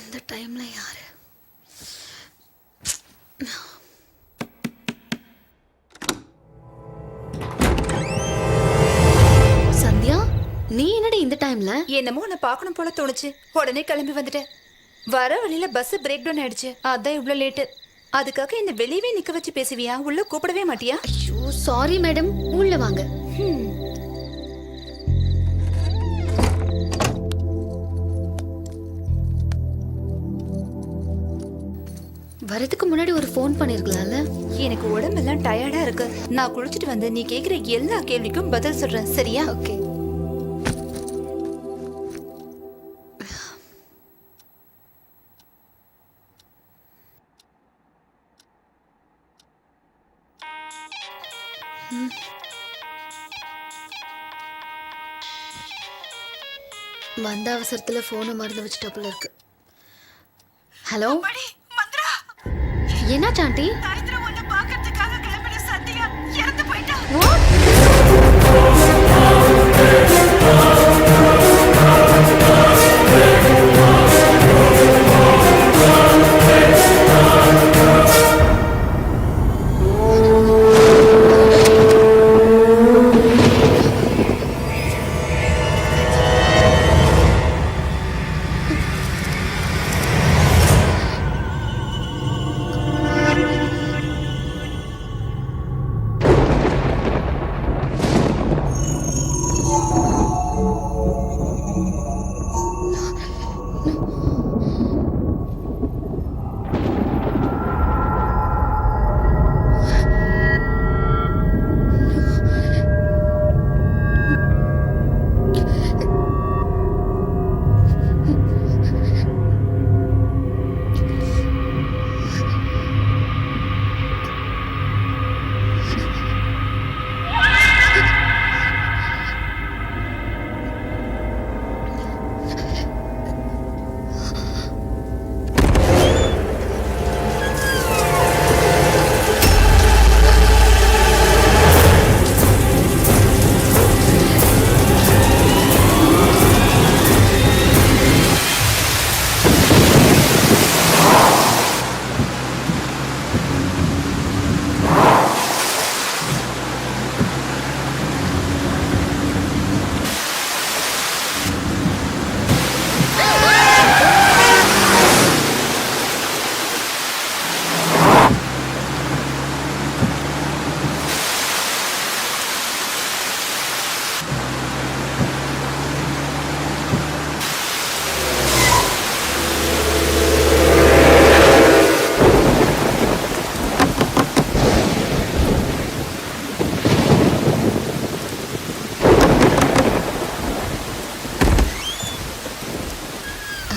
இந்த டைம்ல யாரு? சந்தியா, நீ என்னடி இந்த டைம்ல? என்னமோ உன்னை பார்க்கணும் போல தோணுச்சு, உடனே கிளம்பி வந்துட்டேன். வர வழியில பஸ் பிரேக் டவுன் ஆயிடுச்சு, அதான் இவ்வளோ லேட்டு. அதுக்காக என்ன வெளியவே நிக்க வச்சு பேசுவியா? உள்ள கூப்பிடவே மாட்டியா? ஐயோ சாரி மேடம், உள்ள வாங்க. வரதுக்கு முன்னாடி ஒரு ஃபோன் பண்ணிருக்கலாம்ல. எனக்கு உடம்பெல்லாம் டயர்டா இருக்கு. நான் குளிச்சுட்டு வந்து நீ கேக்குற எல்லா கேள்விக்கும் பதில் சொல்றேன், சரியா? ஓகே. வந்த அவசரத்துல போனை மறந்து வச்சுட்டாப்புல இருக்கு. ஹலோ, என்ன சாண்டி?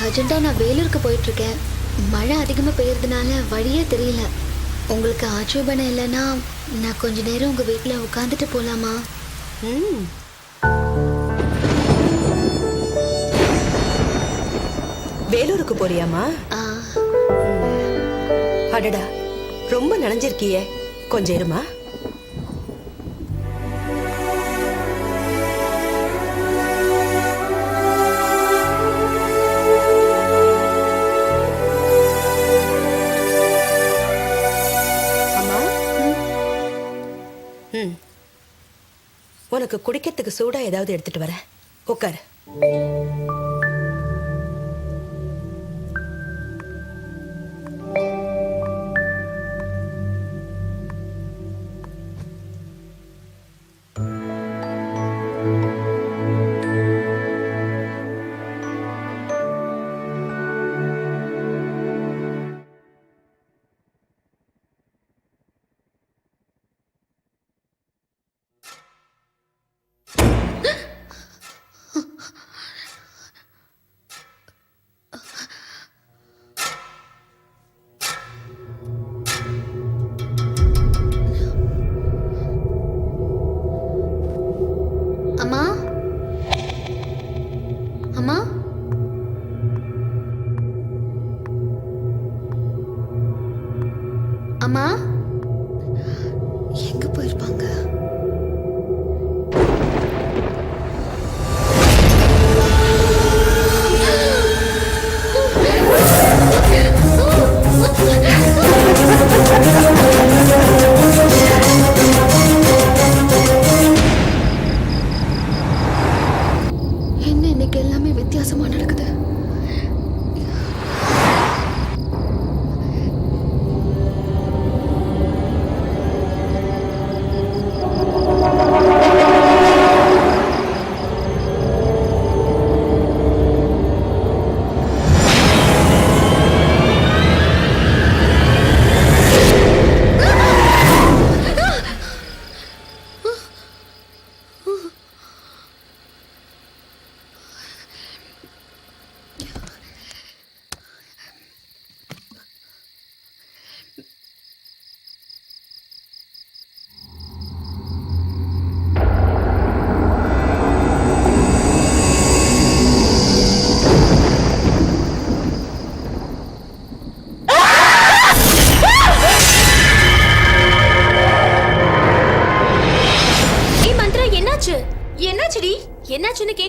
அர்ஜென்ட்டா நான் வேலூருக்கு போயிட்டு இருக்கேன். மழை அதிகமா பெய்யறதுனால வழியே தெரியல. உங்களுக்கு ஆட்சேபணம் இல்லைன்னா நான் கொஞ்ச நேரம் உங்க வீட்டுல உட்காந்துட்டு போலாமா? வேலூருக்கு போறியாமா? அடடா, ரொம்ப நனைஞ்சிருக்கியே, கொஞ்சம் இருமா. உனக்கு குடிக்கிறதுக்கு சூடா ஏதாவது எடுத்துட்டு வர. உட்காரு.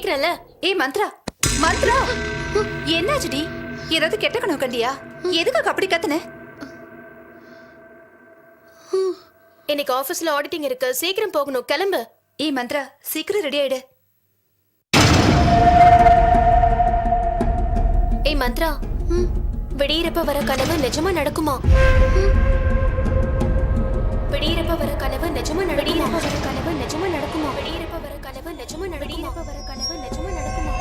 கேக்குறல. ஏய் மந்த்ரா, மந்த்ரா, என்னாச்சுடி? ஏதாவது கெட்ட கனவு கண்டியா? எதுக்காக அப்படி கத்துன? இன்னைக்கு ஆபீஸ்ல ஆடிட்டிங் இருக்கு, சீக்கிரம் போகணும், கிளம்பு. ஏய் மந்த்ரா, சீக்கிரம் ரெடி ஆயிடு. ஏய் மந்த்ரா, விடியறப்ப வர கனவு நிஜமா நடக்குமா? விடியறப்ப வர கனவு நிஜமா நடக்குமா? வர கனவு நிஜமா நடக்குமா? விடியறப்ப வர கனவு நிஜமா நடக்குமா? வர கனவு நிஜமா நடக்குமா?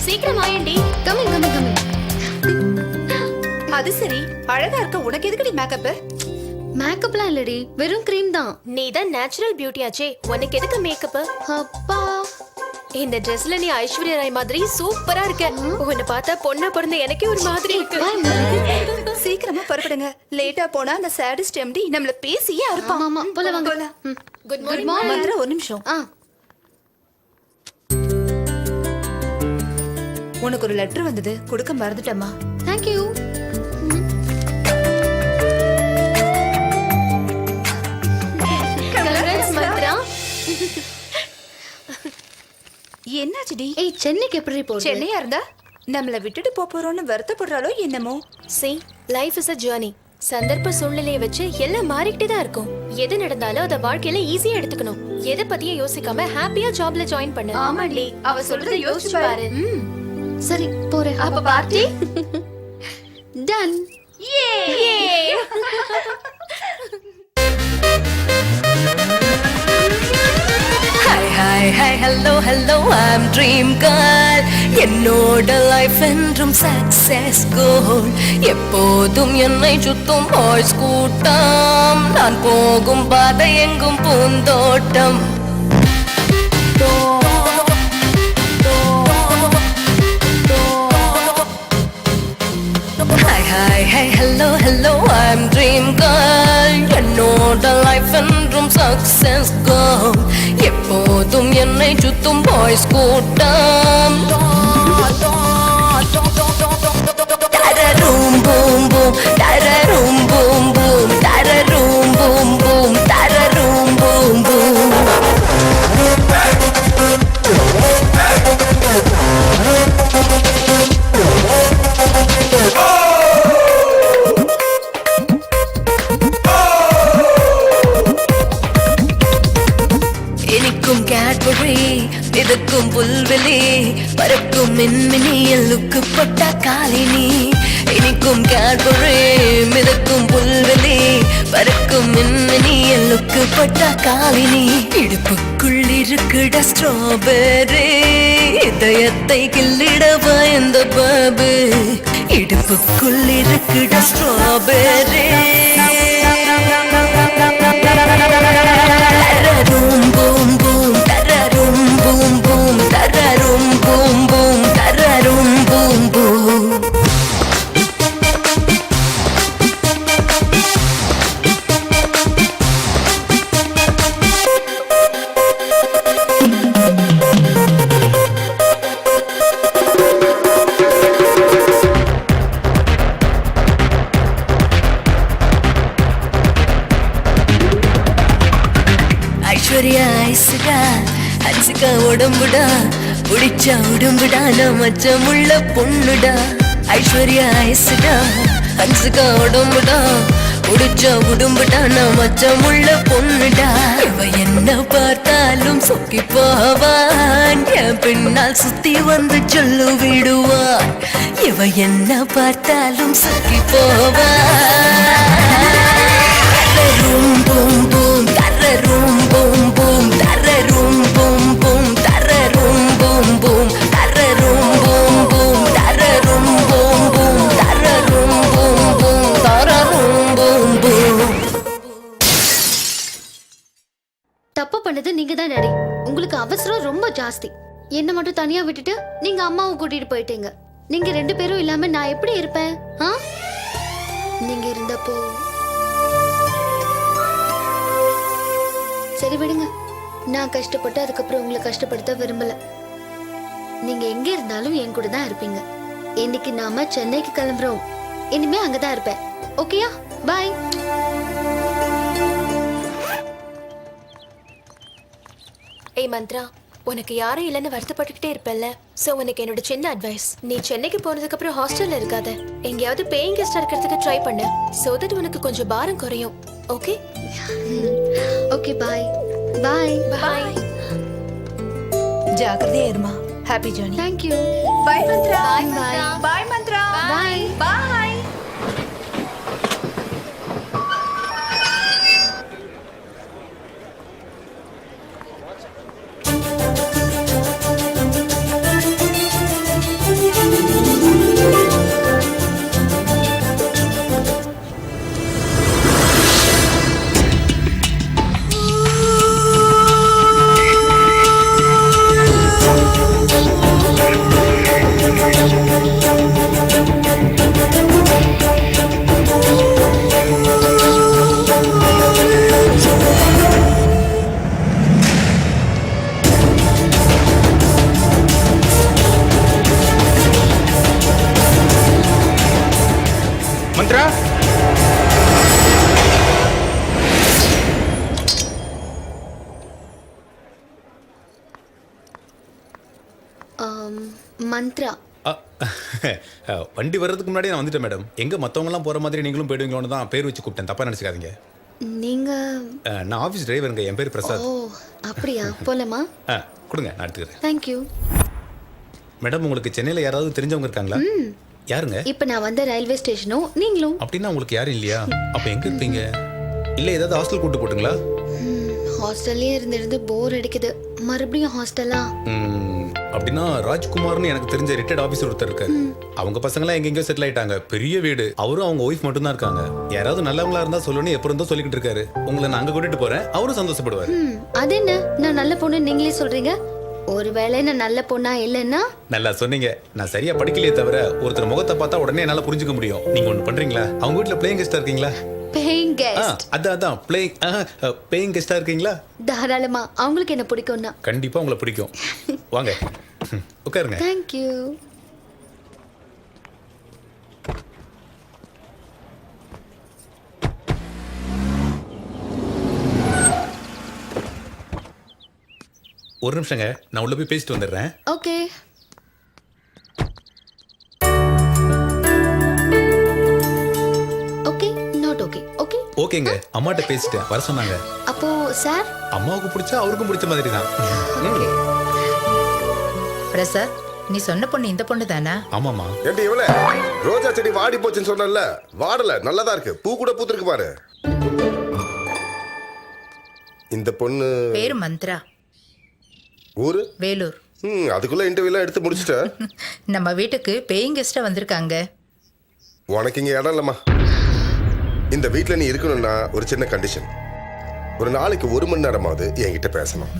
சீக்கிரம் ஆயண்டி. Coming coming coming. அது சரி, அழகா இருக்க உனக்கு எதுக்குடி மேக்கப்? மேக்கப்லாம் இல்லடி, வெறும் க்ரீம் தான். நீ தான் நேச்சுரல் பியூட்டி ஆச்சே, உனக்கு எதுக்கு மேக்கப்? அப்பா, இந்த ட்ரெஸ்ல நீ ஐஸ்வர்யா ராய் மாதிரி சூப்பரா இருக்க. உன்னை பார்த்தா பொண்ணா பிறந்த எனக்கே ஒரு மாதிரி இருக்கு. சீக்கிரமா புறப்படுங்க. லேட்டா போனா அந்த சாடிஸ்ட் எம்டி நம்மள பேசியே அறுப்பான். ஆமா போல வாங்க. Good good morning. Morning. Mantra, ஒரு நிமிஷம். உனக்கு ஒரு லெட்டர் வந்தது, கொடுக்க மறந்துட்டேம்மா. Thank you. Congrats மந்த்ரா. என்னாச்சுடி? ஏய், சென்னைக்கு எப்படி போற? சென்னையா இருந்தா நம்மள விட்டுட்டு போறோம்னு வருத்தப்படுறாளோ என்னமோ. See, life is a journey. சந்தர்ப்ப சூழ்நிலையை வச்சு எல்லாம் மாறிக்கிட்டே தான் இருக்கும். எது நடந்தாலும் அத வாழ்க்கையில ஈஸியா எடுத்துக்கணும். எதை பத்தியும் யோசிக்காம ஹாப்பியா ஜாப்ல ஜாயின் பண்ணு. ஆமாடி, அவ சொல்றத யோசிச்சு பாரு. சரி போறேன். அப்ப party done. Hi, hi, hi, hello, hello, I'm Dream Girl. என்னோட லைஃப் என்றும் சக்சஸ் கோல். எப்போதும் என்னை சுத்தும் பாய்ஸ் கூட்டம். நான் போகும் பாதை எங்கும் பூந்தோட்டம். Hi, hi, hi, hello, hello, I'm Dream Girl. என்னோட லைஃப் என்றும் சக்சஸ் கோல். எப்போதும் என்னை சுத்தும் பாய்ஸ் கூட்டம். தரரும் பூம் பூம், தரரும் பூம் பூம், தரரும் பூம் பூம், தரரும் பூம் பூம். இனிக்கும் கேட்பரி, மிதக்கும் புல்வெளி, பறக்கும் மின்மினியில் லுக்கு போட்ட காலினி. இனிக்கும் கேட்பரி, மிதக்கும் புல்வெளி, பறக்கும் மின்மினியில் லுக்கு போட்ட காலினி. இடுப்புக்குள் இருக்குட ஸ்ட்ராபெரி, இதயத்தை கிள்ளிடவா இந்த பாபு. இடுப்புக்குள் இருக்குட ஸ்ட்ராபெரி. தரரும் பூம் பூம், தரரும் பூம் பூம், தரரும் பூம் பூம், தரரும் பூம் பூம். ஐஸ்வர்யா ஐசுடா, ஹன்சிகா உடம்புடா, பிடிச்சா உடம்புடா, நான் மச்சமுள்ள பொண்ணுடா. ஐஸ்வர்யா ஐசுடா, ஹன்சிகா உடம்புடா, உடிச்ச உடும்புடா நான் மச்சமுள்ள பொண்ணுடா இவ என்ன பார்த்தாலும் சொக்கி போவான் என் பின்னால் சுத்தி வந்து சொல்லு விடுவான் இவ என்ன பார்த்தாலும் சொக்கி போவான் ரூம் பூம் பூம் தர ரூம் பூம் பூம் தர ரூம் பூம் பூம் தர ரூம் பூம் பூம் தர ரூம் பூம் பூம் தர ரூம் பூம் பூம் தர ரூம் பூம் பூம் தர ரூம் பூம் பூம். தப்பு பண்ணது நீங்க தான் டாடி. உங்களுக்கு அவசரம் ரொம்ப ஜாஸ்தி. என்ன மட்டும் தனியா விட்டுட்டு நீங்க அம்மாவை கூட்டிட்டு போயிட்டீங்க. நீங்க 2 பேரும் இல்லாம நான் எப்படி இருப்பேன்? நீங்க இருந்தப்போ சரி விடுங்க. நான் கஷ்டப்பட்டு அதுக்கப்புறம் உங்களை கஷ்டப்படுத்த விரும்பல. நீங்க எங்க இருந்தாலும் என் கூட தான் இருப்பீங்க. இன்னைக்கு நாம சென்னைக்கு கிளம்புறோம். இனிமே அங்கதான் இருப்பேன். ஓகேயா? பாய். ஏய் மந்த்ரா, உனக்கு யாரும் இல்லைன்னு வருத்தப்பட்டுக்கிட்டே இருப்பல்ல. சோ உனக்கு என்னோட சின்ன அட்வைஸ், நீ சென்னைக்கு போனதுக்கு அப்புறம் ஹாஸ்டல்ல இருக்காத. எங்கேயாவது பேயிங் கெஸ்டா இருக்கிறதுக்கு ட்ரை பண்ணு. சோ தட் உனக்கு கொஞ்சம் பாரம் குறையும். Okay? Okay bye. Bye. Bye. ஜாக்கிரதையா இருமா. Happy journey. Thank you. Bye Mantra. Bye. Bye Mantra. Bye. Bye. Mantra Mantra. வண்டி வர்றதுக்கு முன்னாடி நான் வந்துட்டேன் மேடம். எங்க மற்றவங்கலாம் போற மாதிரி நீங்களும் போயிடுவீங்களோன்னு தான் பேர் வச்சு கூப்பிட்டேன். தப்பா நினைச்சுக்காதீங்க. நீங்க நான் ஆஃபீஸ் டிரைவருங்க. என் பேர் பிரசாத். ஓ அப்படியா? போலாமா? கொடுங்க, நான் எடுத்துக்கிறேன். Thank you. மேடம், உங்களுக்கு சென்னையில் யாராவது தெரிஞ்சவங்க இருக்காங்களா? யாருங்க? இப்ப நான் வந்த ரயில்வே ஸ்டேஷனும் நீங்களும். அப்படின்னா உங்களுக்கு யாரும் இல்லையா? அப்ப எங்க இருப்பீங்க? இல்ல ஏதாவது ஹாஸ்டல் கூட்டு போட்டுங்களா? ஹாஸ்டல்லயே இருந்து போர் அடிக்குது. மறுபடியும் ஹாஸ்டலா? அப்படின்னா ராஜ்குமார்னு எனக்கு தெரிஞ்ச ரிட்டையர்ட் ஆபீசர் ஒருத்தர் இருக்காரு. அவங்க பசங்களாம் எங்கெங்கயோ செட்டில் ஆயிட்டாங்க. பெரிய வீடு. அவரும் அவங்க ஒய்ஃப் மட்டும் தான் இருக்காங்க. யாராவது நல்லவங்களா இருந்தா சொல்லணும் எப்ப இருந்தோ சொல்லிக்கிட்டு இருக்காரு. உங்களை நான் அங்க கூட்டிட்டு போறேன். அவரும் சந்தோஷப்படுவாரு. அது என்ன, நான் நல்ல பொண்ணு நீங்களே சொல்றீங்க? ஒருவேளை நான் நல்ல பொண்ணா இல்லைன்னா? நல்லா சொன்னீங்க. நான் சரியா படிக்கலையே தவிர ஒருத்தர் முகத்தை பார்த்தா உடனே என்னால புரிஞ்சுக்க முடியும். நீங்க ஒண்ணு பண்றீங்களா? அவங்க வீட்டுல பிளேயிங் கெஸ்டா இருக்கீங்களா? Paying guest? அதான் பேயிங் கெஸ்டா இருக்கீங்களா? தாராளமா. அவங்களுக்கு என்ன பிடிக்கும்னா? கண்டிப்பா உங்களை பிடிக்கும். வாங்க உட்காருங்க. Thank you. ஒரு நிமிஷங்க, நான் உள்ள போய் பேசிட்டு வந்துடுறேன். Okay. Okay not okay. Okay ஓகேங்க, அம்மாட்ட பேசிட்டேன். வர சொன்னாங்க. அப்போ சார்? அம்மாவுக்கு பிடிச்சா அவருக்கும் பிடிச்ச மாதிரி தான். பிரசாத், நீ சொன்ன பொண்ணு இந்த பொண்ணு தானா? ஆமாமா. ஏண்டி இவள ரோஜா செடி வாடி போச்சுன்னு சொன்னல, வாடல, நல்லதா இருக்கு. பூ கூட பூத்திருக்கு பாரு. இந்த பொண்ணு பேரு மந்த்ரா. ஊரு? வேலூர். அதுக்குள்ள இன்டர்வியூலாம் எடுத்து முடிச்சிட்ட? நம்ம வீட்டுக்கு பேயிங் கெஸ்டா வந்திருக்காங்க. உனக்கு இங்க இடம் இல்லம்மா. இந்த வீட்டுல நீ இருக்கணும்னா ஒரு சின்ன கண்டிஷன். ஒரு நாளைக்கு 1 மணி நேரமாவது என்கிட்ட பேசணும்.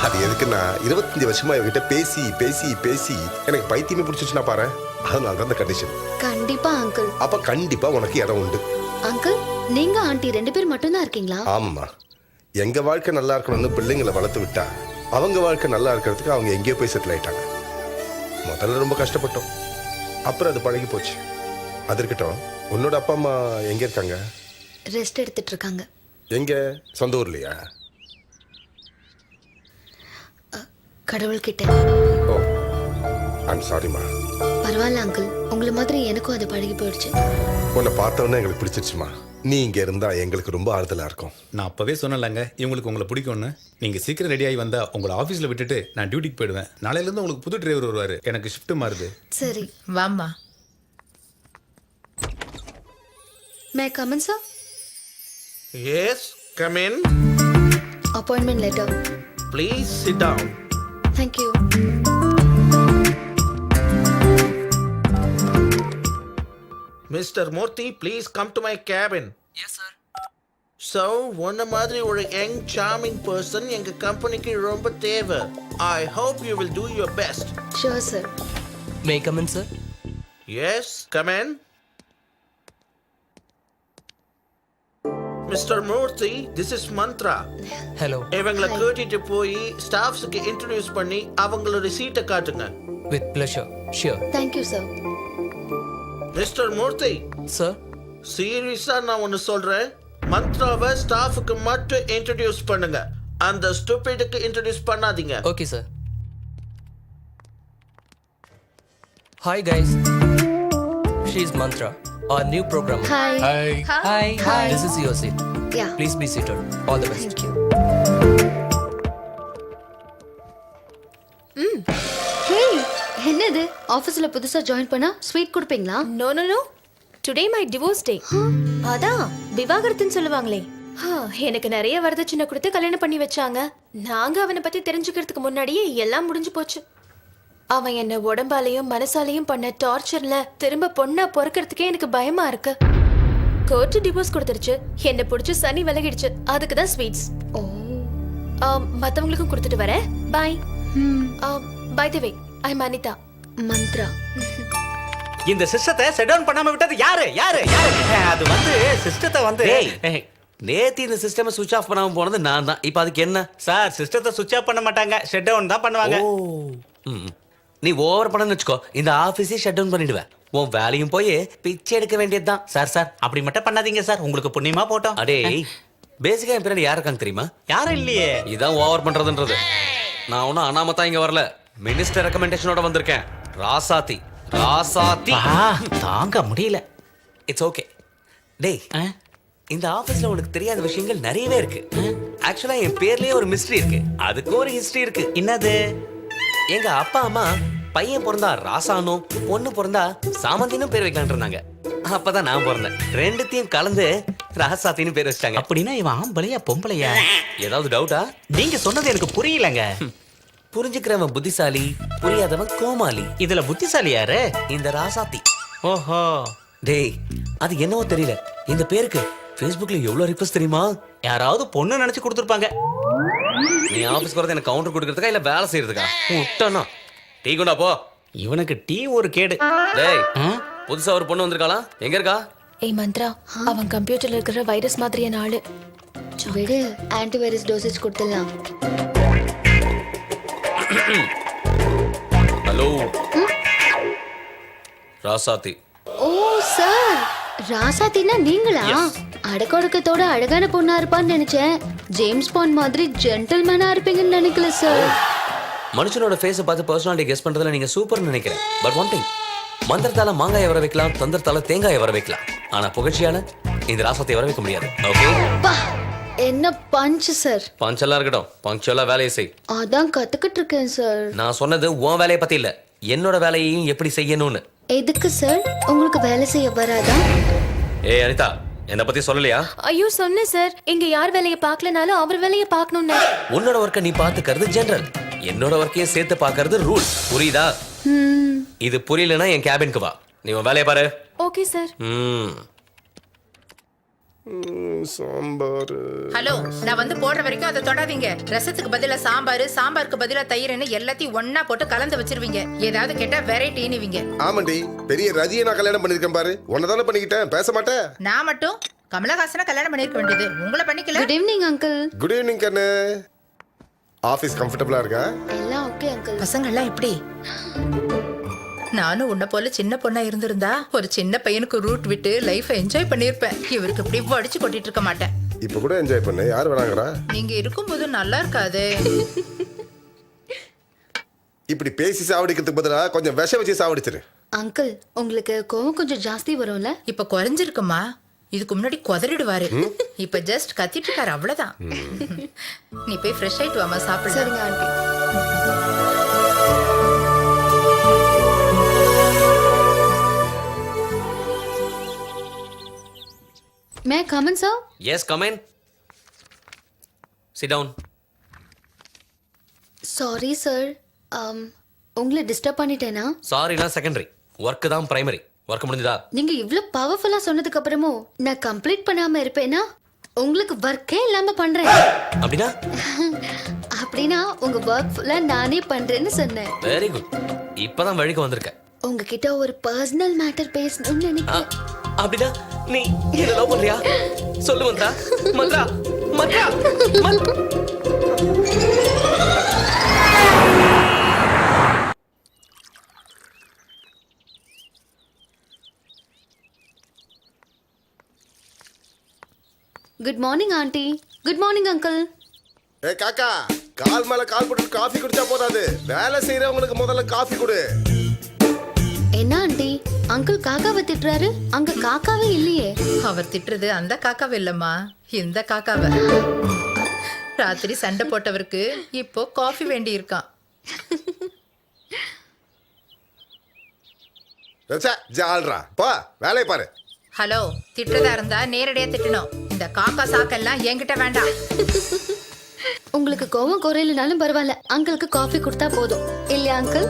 அது எதுக்குன்னா 25 வருஷமா என்கிட்ட பேசி பேசி பேசி எனக்கு பைத்தியமே பிடிச்சிச்சுன்னா பாரு. அதனால தான் அந்த கண்டிஷன். கண்டிப்பா அங்கிள். அப்ப கண்டிப்பா உனக்கு இடம் உண்டு. அங்கிள், நீங்க ஆண்டி 2 பேர் மட்டும் தான் இருக்கீங்களா? ஆமா. எங்க வாழ்க்கை நல்லா இருக்கணும்னு பிள்ளைங்களை வளர்த்து விட்டா அவங்க வாழ்க்கை நல்லா இருக்கிறதுக்கு அவங்க எங்கேயோ போய் செட்டில் ஆயிட்டாங்க. முதல்ல ரொம்ப கஷ்டப்பட்டோம். அப்புறம் அது பழகி போச்சு. அது இருக்கட்டும், உன்னோட அப்பா அம்மா எங்க இருக்காங்க? ரெஸ்ட் எடுத்துட்டு இருக்காங்க. எங்க? சொந்த ஊர்லையா? கடவுள்கிட்ட. ஓ, ஐம் சாரிம்மா. பரவாயில்ல அங்கிள், உங்களை மாதிரி எனக்கும் அது பழகி போயிடுச்சு. உன்னை பார்த்தவொன்னே எங்களுக்கு பிடிச்சிருச்சுமா. நீ இங்க இருந்தா எங்களுக்கு ரொம்ப ஆறுதலா இருக்கும். நான் அப்பவே சொன்னேன்லங்க இவங்களுக்கு உங்களை பிடிக்கும்னு. நீங்க சீக்கிரம் ரெடி ஆகி வந்தா உங்களை ஆஃபீஸ்ல விட்டுட்டு நான் டியூட்டிக்கு போயிடுவேன். நாளையில இருந்து உங்களுக்கு புது டிரைவர் வருவாரு. எனக்கு ஷிஃப்ட் மாறுது. சரி, வாம்மா. மே come in sir? Yes, come in. Appointment letter. Please sit down. Thank you. Mr. Murthy, please come to my cabin. Yes, sir. So, one மாதிரி ஒரு young charming person எங்க கம்பெனிக்கு ரொம்ப தேவை. I hope you will do your best. Sure sir. May I come in, sir? Yes, come in. Mr. Murthy, this is Mantra. Hello. இவங்களை கூட்டிட்டு போய் ஸ்டாஃப்ஸ்க்கு introduce பண்ணி அவங்களோட சீட்டை காட்டுங்க. With pleasure. Sure. Thank you sir. Mister Murthy, Sir? சீரியஸா நான் ஒன்னு சொல்றேன். மந்த்ராவை ஸ்டாஃப்க்கு மட்டும் இன்ட்ரோடியூஸ் பண்ணுங்க. அந்த ஸ்டூபிடுக்கு இன்ட்ரோடியூஸ் பண்ணாதீங்க. Okay, sir. Hi, guys. She's Mantra, our new programmer. Hi. Hi. This is your seat. Yeah. Please be seated. All the best. Thank you. Hey, என்னது ஆபீஸ்ல புதுசா ஜாயின் பண்ணா ஸ்வீட் கொடுப்பீங்களா? No no no, today my divorce day. அதான் விவாகரத்துன்னு சொல்லுவாங்களே. எனக்கு நிறைய வரதட்சணை கொடுத்து கல்யாணம் பண்ணி வச்சாங்க. நாங்க அவனை பத்தி தெரிஞ்சுக்கிறதுக்கு முன்னாடியே எல்லாம் முடிஞ்சு போச்சு. அவன் என்ன உடம்பாலையும் மனசாலையும் பண்ண டார்ச்சர்ல திரும்ப பொண்ணா பொறுக்கிறதுக்கே எனக்கு பயமா இருக்கு. கோர்ட்டு டிவோர்ஸ் கொடுத்துருச்சு. என்ன பிடிச்சி சனி விலகிடுச்சு. அதுக்கு தான் ஸ்வீட்ஸ். ஓ. மத்தவங்களுக்கும் கொடுத்துட்டு வரேன். பாய். பை தி வே, ஐ அம் அனிதா. மந்த்ரா. இந்த சிஸ்டத்தை செட் டவுன் பண்ணாம விட்டது யாரு யாரு யாரு? அது வந்து சிஸ்டத்தை வந்து நேத்து இந்த சிஸ்டம் சுவிட்ச் ஆஃப் பண்ணாம போனது நான் தான். இப்போ அதுக்கு என்ன சார்? சிஸ்டத்தை சுவிட்ச் ஆஃப் பண்ண மாட்டாங்க, ஷட் டவுன் தான் பண்ணுவாங்க. நீ ஓவர் பண்ணன்னு வச்சுக்கோ, இந்த ஆபீஸே ஷட் டவுன் பண்ணிடுவேன். உன் வேலையும் போய் பிச்சை எடுக்க வேண்டியதுதான். சார் சார் அப்படி மட்டும் பண்ணாதீங்க சார், உங்களுக்கு புண்ணியமா போட்டோம். அடே பேசிக்கா என் பின்னாடி யார் இருக்காங்க தெரியுமா? யாரும் இல்லையே. இதான் ஓவர் பண்றதுன்றது. நான் ஒன்னும் அனாமத்தா இங்க வரல, மினிஸ்டர் ரெக்கமெண்டேஷனோட வந்திருக்கேன். ராசாத்தி ராசாத்தி தாங்க முடியல. It's okay. டேய், இந்த ஆபீஸ்ல உனக்கு தெரியாத விஷயங்கள் நிறையவே இருக்கு. ஆக்சுவலா என் பேர்லயே ஒரு மிஸ்ட்ரி இருக்கு, அதுக்கு ஒரு ஹிஸ்டரி இருக்கு. என்னது? எங்க அப்பா அம்மா பையன் பிறந்தா ராசானும் பொண்ணு பிறந்தா சாமந்தினும் பேர் வைக்கலான் இருந்தாங்க. அப்பதான் நான் பிறந்தேன். ரெண்டுத்தையும் கலந்து ராசாத்தின்னு பேர் வச்சிட்டாங்க. அப்படின்னா இவன் ஆம்பளையா பொம்பளையா? ஏதாவது டவுட்டா? நீங்க சொன்னது எனக்கு புரியலங்க. புரிஞ்சுக்கிறவன் புத்திசாலி, புரியாதவன் கோமாளி. இதுல புத்திசாலி யாரு? இந்த ராசாத்தி. ஓஹோ. டேய், அது என்னவோ தெரியல, இந்த பேருக்கு Facebookல எவ்வளவு ரிக்வெஸ்ட் தெரியுமா? யாராவது பொண்ணு நினைச்சு கொடுத்துருப்பாங்க. நீ ஆபீஸ்க்கு வரது எனக்கு கவுண்டர் கொடுக்கறதுக்கா இல்ல வேலை செய்யறதுக்கா? விட்டனா டீ கொண்டா போ. இவனுக்கு டீ ஒரு கேடு. டேய், புதுசா ஒரு பொண்ணு வந்திருக்காளா? எங்க இருக்கா? ஏய் மந்த்ரா, அவன் கம்ப்யூட்டர்ல இருக்கிற வைரஸ் மாதிரியான ஆளு. விடு, ஆன்டிவைரஸ் டோசேஜ் கொடுத்துடலாம். ஹலோ ராசாத்தி. ஓ சார், ராசாத்தினா நீங்களா? அடக்கொடுக்கத்தோட அழகான பொண்ணா இருப்பான்னு நினைச்சேன். ஜேம்ஸ் பாண்ட் மாதிரி ஜென்டில்மேனா இருப்பீங்கன்னு நினைக்கல சார். மனுஷனோட ஃபேஸை பார்த்து பர்சனாலிட்டி கெஸ் பண்றதுல நீங்க சூப்பர்னு நினைக்கிறேன். பட் ஒன் திங், மந்திரத்தால மாங்காயை வர வைக்கலாம், தந்திரத்தால தேங்காயை வர வைக்கலாம். ஆனா புகழ்ச்சியால இந்த ராசாத்தை வர வைக்க முடியாது. ஓகே? என்ன பஞ்ச் சார்? பஞ்செல்லாம் இருக்கட்டும், பஞ்சுவலா வேலையை செய். அதான் கத்துக்கிட்டு இருக்கேன் சார். நான் சொன்னது உன் வேலையை பத்தி இல்ல, என்னோட வேலையையும் எப்படி செய்யணும்னு. எதுக்கு சார்? உங்களுக்கு வேலை செய்ய வராதா? ஏய் அனிதா, என்ன பத்தி சொல்லலையா? ஐயோ சொன்னேன் சார், இங்க யார் வேலையை பார்க்கலனாலும் அவர் வேலையை பார்க்கணும்னு. உன்னோட ஒர்க்கை நீ பாத்துக்கிறது ஜெனரல், என்னோட ஒர்க்கையும் சேர்த்து பாக்குறது ரூல். புரியுதா? இது புரியலன்னா என் கேபினுக்கு வா, நீ உன் வேலையை பாரு. Okay sir. சாம்பார். ஹலோ, நான் வந்து போடுற வரைக்கும் அதை தொடாதீங்க. ரசத்துக்கு பதிலா சாம்பார், சாம்பாருக்கு பதிலா தயிர்னு எல்லாத்தையும் ஒண்ணா போட்டு கலந்து வச்சிருவீங்க. ஏதாவது கேட்டா வெரைட்டின்னுவீங்க. ஆமாண்டி, பெரிய ரதியை நான் கல்யாணம் பண்ணிருக்கேன் பாரு. உன்னதானே பண்ணிக்கிட்டேன், பேச மாட்டேன். நான் மட்டும் கமலஹாசனை கல்யாணம் பண்ணிருக்க வேண்டியது, உங்களை பண்ணிக்கல. Good evening uncle. Good evening கண்ணு. ஆபீஸ் கம்ஃபர்டபுளா இருக்கா? எல்லாம் ஓகே அங்கிள். பசங்க எல்லாம் எப்படி? நானும் உன்ன போல சின்ன பொண்ணா இருந்திருந்தா ஒரு சின்ன பையனுக்கு ரூட் விட்டு லைஃபை என்ஜாய் பண்ணிருப்பேன். இவருக்கு இப்படி வடிச்சு கொட்டிட்டு இருக்க மாட்டேன். இப்ப கூட என்ஜாய் பண்ணு, யார் வராங்கடா? நீங்க இருக்கும்போது நல்லா இருக்காது. இப்படி பேசி சாவடிக்கிறதுக்கு பதிலா கொஞ்சம் விஷம் வச்சு சாவடிச்சிரு. அங்கிள் உங்களுக்கு கோவம் கொஞ்சம் ஜாஸ்தி வரும்ல? இப்ப குறைஞ்சிருக்குமா, இதுக்கு முன்னாடி குதறிடுவாரு. இப்ப ஜஸ்ட் கத்திட்டு இருக்காரு, அவ்வளவுதான். நீ போய் ஃப்ரெஷ் ஆயிட்டு வாமா, சாப்பிடலாம். சரிங்க aunty. May come in sir? Yes come in. Sit down. Sorry sir, உங்களை டிஸ்டர்ப் பண்ணிட்டேனா? சாரிலாம் செகண்டரி, ஒர்க் தான் பிரைமரி. ஒர்க் முடிஞ்சதா? நீங்க இவ்ளோ பவர்ஃபுல்லா சொன்னதுக்கு அப்புறமும் நான் கம்ப்ளீட் பண்ணாம இருப்பேனா? உங்களுக்கு ஒர்க்கே இல்லாம பண்றேன். அப்படின்னா? அப்படின்னா உங்க ஒர்க் ஃபுல்லா நானே பண்றேன்னு சொன்னேன். Very good. இப்பதான் வழிக்கு வந்திருக்க. உங்ககிட்ட ஒரு பர்சனல் மேட்டர் பேசணும்னு நினைக்கிறேன். அப்படின்னா நீ என்ன லவ் பண்றியா? சொல்லு Mantra. Mantra Mantra Mantra. Good morning aunty. Good morning uncle. ஏ காக்கா, கால் மேல கால் போட்டு காஃபி குடிச்சா போதாது, வேலை செய்யறவங்களுக்கு முதல்ல காஃபி கொடு. என்ன ஆண்டி, அங்கிள் காக்காவை திட்டுறாரு? அங்க காக்காவே இல்லையே. அவர் திட்டுறது அந்த காக்காவை இல்லம்மா, இந்த காக்காவை. ராத்திரி சண்டை போட்டவருக்கு இப்போ காஃபி வேண்டி இருக்கான். ஜால்ரா பா, வேலையை பாரு. ஹலோ, திட்டுறதா இருந்தா நேரடியா திட்டணும். இந்த காக்கா சாக்கெல்லாம் என்கிட்ட வேண்டாம். உங்களுக்கு கோவம் குறையிலனாலும் பரவாயில்ல, அங்கிளுக்கு காஃபி கொடுத்தா போதும் இல்லையா அங்கிள்?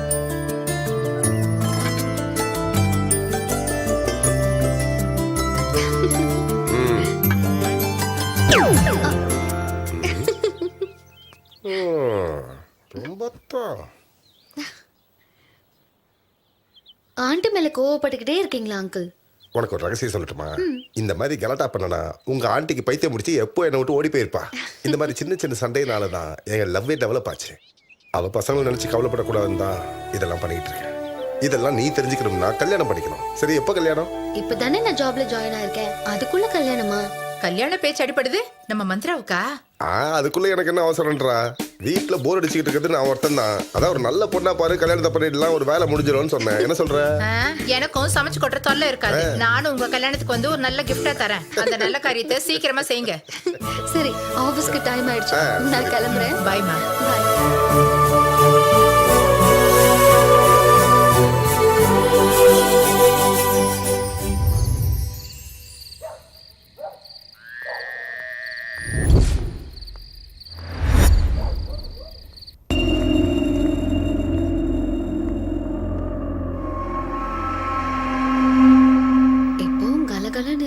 ஆண்டி மேல கோவப்பட்டுக்கிட்டே இருக்கீங்களா அங்கிள்? உனக்கு ஒரு ரகசியம் சொல்லட்டுமா? இந்த மாதிரி கலட்டா பண்ணனா உங்க ஆண்டிக்கு பைத்தியம் முடிச்சு எப்போ என்னை விட்டு ஓடி போயிருப்பா. இந்த மாதிரி சின்ன சின்ன சண்டையினால தான் எங்க லவ்வே டெவலப் ஆச்சு. அவ பசங்களை நினைச்சு கவலைப்படக்கூடாதுன்னு தான் இதெல்லாம் பண்ணிட்டு இருக்கேன். இதெல்லாம் நீ தெரிஞ்சுக்கணும்னா கல்யாணம் பண்ணிக்கணும். சரி, எப்போ கல்யாணம்? இப்பதானே நான் ஜாப்ல ஜாயின் ஆயிருக்கேன், அதுக்குள்ள கல்யாணமா? கல்யாண பேச்சு அடிப்படுது நம்ம மந்த்ராவுக்கா? அதுக்குள்ள எனக்கு என்ன அவசரம்ன்றா? வீட்டுல போர் அடிச்சுக்கிட்டு இருக்கிறது நான் ஒருத்தன் தான். அதான் ஒரு நல்ல பொண்ணா பாரு, கல்யாணத்தை பண்ணிடலாம், ஒரு வேலை முடிஞ்சிடும்னு சொன்னேன். என்ன சொல்ற? எனக்கும் சமைச்சு கொட்டுற தொல்லை இருக்காது. நானும் உங்க கல்யாணத்துக்கு வந்து ஒரு நல்ல கிஃப்டா தரேன். அந்த நல்ல காரியத்தை சீக்கிரமா செய்யுங்க. சரி, ஆபீஸ்க்கு டைம் ஆயிடுச்சு, நான் கிளம்புறேன். பாய்மா. பாய்.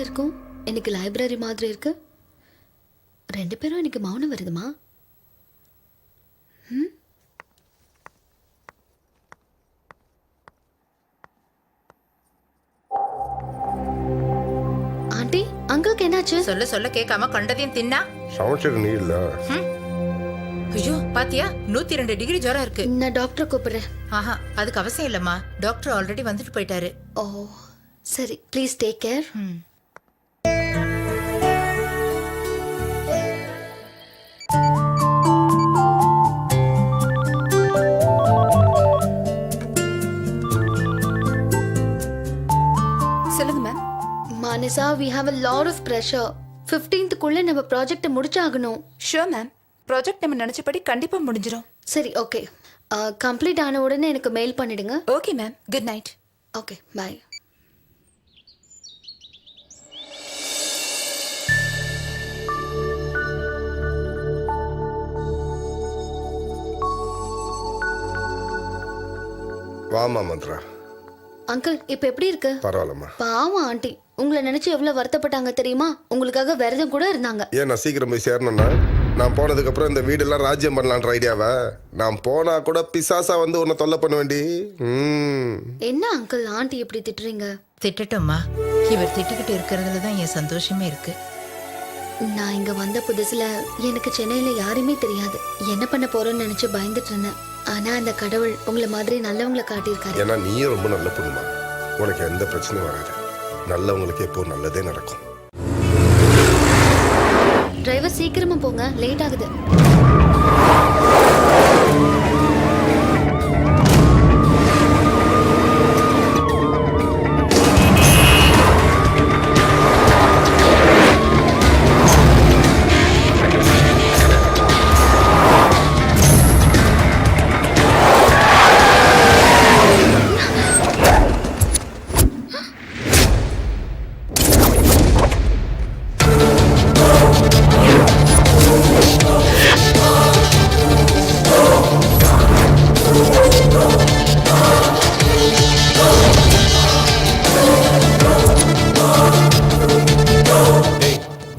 இருக்கும், எனக்கு லைப்ரரி மாதிரி இருக்கு. ரெண்டு பேரும் எனக்கு மௌனம் வருதுமா? ஆண்டி, அங்கிளுக்கு என்னாச்சு? சொல்ல சொல்ல கேட்காம கண்டதையும் தின்னா. சமைச்சது நீ இல்ல. ஐயோ, பாத்தியா, 102 டிகிரி ஜுரம் இருக்கு. நான் டாக்டரை கூப்பிடுறேன். ஆஹா, அதுக்கு அவசியம் இல்லம்மா, டாக்டர் ஆல்ரெடி வந்துட்டு போயிட்டாரு. ஓ சரி, ப்ளீஸ் டேக் கேர். சொல்லுங்க ma'am. Manasa, we have a lot of pressure. 15th குள்ள நம்ம ப்ராஜெக்ட் முடிச்சாகணும். ஷூர் மேம், ப்ராஜெக்ட் நம்ம நினைச்சபடி கண்டிப்பா முடிஞ்சிரும். சரி, ஓகே. கம்ப்ளீட் ஆன உடனே எனக்கு மெயில் பண்ணிடுங்க. Okay ma'am, good night. Okay, bye. வாமா மந்த்ரா. அங்கிள், இப்போ எப்படி இருக்கு? பரவாயில்லம்மா. பாவம் ஆண்டி, உங்களை நினைச்சு எவ்வளவு வருத்தப்பட்டாங்க தெரியுமா? உங்களுக்காக விரதம் கூட இருந்தாங்க. ஏன் நான் சீக்கிரம் போய் சேரணும்னா? நான் போனதுக்கு அப்புறம் இந்த வீடெல்லாம் ராஜ்யம் பண்ணலான்ற ஐடியாவை, நான் போனா கூட பிசாசா வந்து உன்னை தொல்லை பண்ண வேண்டி. என்ன அங்கிள் ஆண்டி எப்படி திட்டுறீங்க? திட்டட்டும்மா, இவர் திட்டுக்கிட்டு இருக்கிறதுல தான் என் சந்தோஷமே இருக்கு. நான் இங்க வந்த புதுசுல எனக்கு சென்னையில யாருமே தெரியாது. என்ன பண்ண போறோம்னு நினைச்சு பயந்துட்டு இருந்தேன். ஆனா அந்த கடவுள் உங்களை மாதிரி நல்லவங்களை காட்டியிருக்காரு. ஏன்னா நீயும் ரொம்ப நல்ல பொண்ணுமா, உனக்கு எந்த பிரச்சனையும் வராது. நல்லவங்களுக்கு எப்போ நல்லதே நடக்கும். டிரைவர் சீக்கிரமா போங்க, லேட் ஆகுது.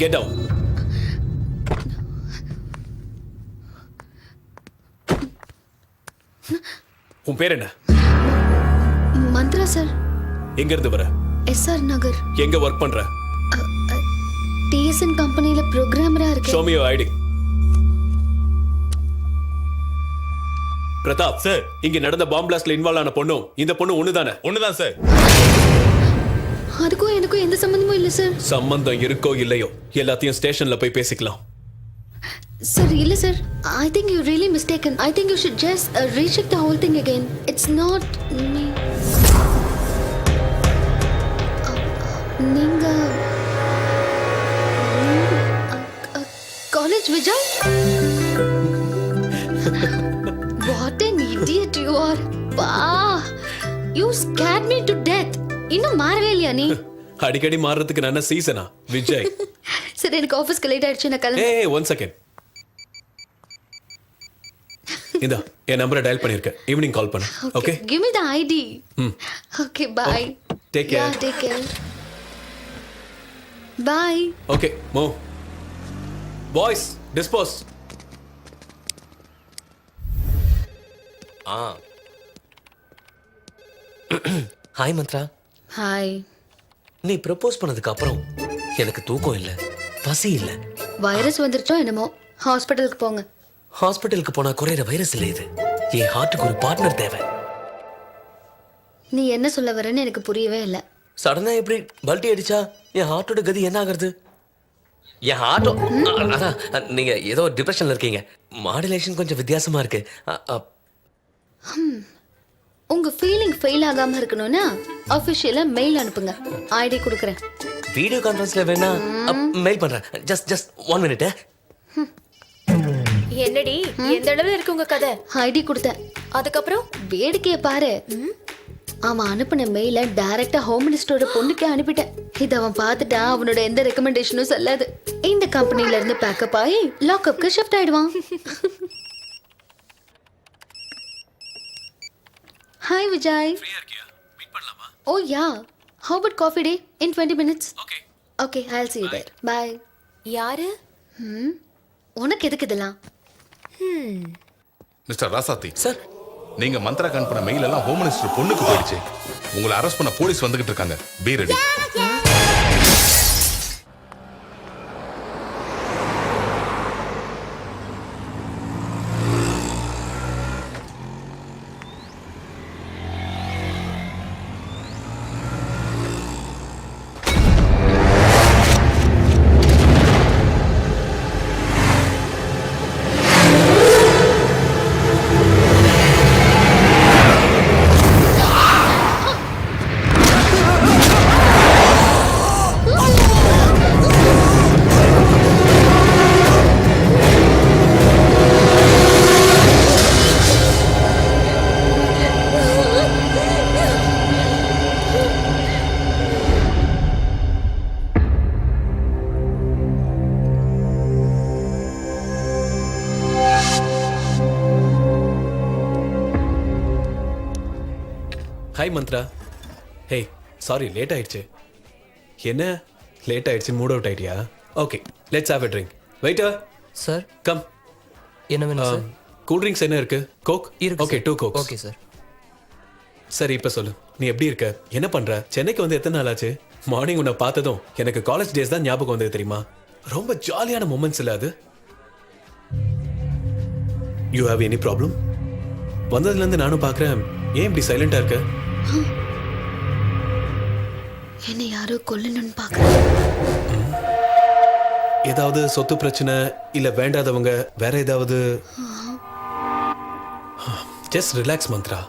Get down. உன் பேர் என்ன? மந்த்ரா சார். எங்க இருந்து வர? எஸ்ஆர் நகர். எங்க ஒர்க் பண்ற? டிஎஸ்என் கம்பெனில புரோகிராமரா இருக்கேன். Show me your ID. Pratap sir, இங்க நடந்த பாம்பு பிளாஸ்ட்ல இன்வால்வ் ஆன பொண்ணும் இந்த பொண்ணு ஒண்ணுதானே? ஒண்ணுதான் சார். அதுக்கும் எனக்கும் எந்த சம்பந்தமும் இல்ல சார். சம்பந்தம் இருக்கோ இல்லையோ எல்லாத்தையும் ஸ்டேஷன்ல போய் பேசிக்கலாம். Sir, இல்ல sir. I think you're really mistaken. I think you should just recheck the whole thing again. It's not me. நீங்க college Vijay? What an idiot you are. You scared me to death. இன்னும் மாறவே இல்லையா நீ? அடிக்கடி மாறதுக்கு நல்ல சீசனா விஜய்? சரி, எனக்கு ஆபீஸ்க்கு லேட் ஆயிடுச்சு, நான் கிளம்புறேன். ஏய், 1 செகண்ட். இந்த என் நம்பரை டயல் பண்ணிருக்கேன். ஈவினிங் கால் பண்ணு. Okay? Give me the ID. Okay, bye. Take care. Yeah, take care. Bye. Okay, move. Boys, dispose. Hi Mantra. Hi. நீ ப்ரப்போஸ் பண்ணதுக்கு அப்புறம் எனக்கு தூக்கம் இல்ல, பசி இல்ல. வைரஸ் வந்துருச்சோ என்னமோ, ஹாஸ்பிடலுக்கு போங்க. ஹாஸ்பிட்டலுக்கு போனா குறையிற வைரஸ் இல்ல இது. என் ஹார்ட்டுக்கு ஒரு பார்ட்னர் தேவை. நீ என்ன சொல்ல வரேன்னு எனக்கு புரியவே இல்லை. சடனா எப்படி பல்ட்டி அடிச்சா என் ஹார்ட்டோட கதி என்ன ஆகுறது? என் ஹார்ட்டோ அதான், நீங்க ஏதோ டிப்ரெஷன்ல இருக்கீங்க. மாடுலேஷன் கொஞ்சம் வித்தியாசமா இருக்கு. உங்க ஃபீலிங் ஃபெயில் ஆகாம இருக்கணும்னா ஆபீஷியலா மெயில் அனுப்புங்க. ஐடி கொடுக்குறேன். வீடியோ கான்ஃபரன்ஸ்ல வேணா மெயில் பண்றேன். Just 1 minute. என்னடி எந்த அளவுல இருக்கு உங்க கதை? ஐடி கொடுத்தேன். அதுக்கப்புறம் வேடிக்கைய பாரு. அவன் அனுப்பின மெயில டைரக்டா ஹோம் மினிஸ்டரோட பொண்ணுக்கே அனுப்பிட்டேன். இத அவன் பார்த்துட்டா அவனோட எந்த ரெக்கமெண்டேஷனும் சொல்லாது. இந்த கம்பெனில இருந்து பேக்கப் ஆகி லாக்அப்க்கு ஷிஃப்ட் ஆயிடுவான். ஹாய் விஜய். ஃப்ரீயா இருக்கியா? மீட் பண்ணலாமா? Oh yeah. How about coffee day in 20 minutes? Okay. Okay, I'll see you there. Bye. யாரு? உனக்கு எதுக்கு இதெல்லாம்? மிஸ்டர் ராசாத்தி சார், நீங்க மந்த்ரா அனுப்பின மெயில் எல்லாம் ஹோம் மினிஸ்டர் பொண்ணுக்கு போயிடுச்சு. உங்களை அரெஸ்ட் பண்ண போலீஸ் வந்துகிட்டு இருக்காங்க. Be ready. Hi Mantra. Hey, sorry late ஆயிடுச்சு. என்ன லேட் ஆயிடுச்சு? மூட் அவுட் ஆயிட்டியா? Okay, let's have a drink. Waiter sir, come. என்ன வேணும் சார்? கூல் ட்ரிங்க்ஸ் என்ன இருக்கு? கோக் இருக்கு. Okay, 2 Cokes. Okay sir. சரி, இப்போ சொல்லு, நீ எப்படி இருக்க? என்ன பண்ற? சென்னைக்கு வந்து எத்தனை நாள் ஆச்சு? மார்னிங் உன்னை பார்த்ததும் எனக்கு காலேஜ் டேஸ் தான் ஞாபகம் வந்தது தெரியுமா? ரொம்ப ஜாலியான மொமெண்ட்ஸ் இல்ல அது? You have any problem? வந்ததுலேருந்து நானும் பார்க்குறேன், ஏன் இப்படி சைலண்டா இருக்க? என்ன யாரோ கொல்லணும்னு பார்க்கறேன். ஏதாவது சொத்து பிரச்சனை இல்ல வேண்டாதவங்க வேற ஏதாவது? Just relax Mantra.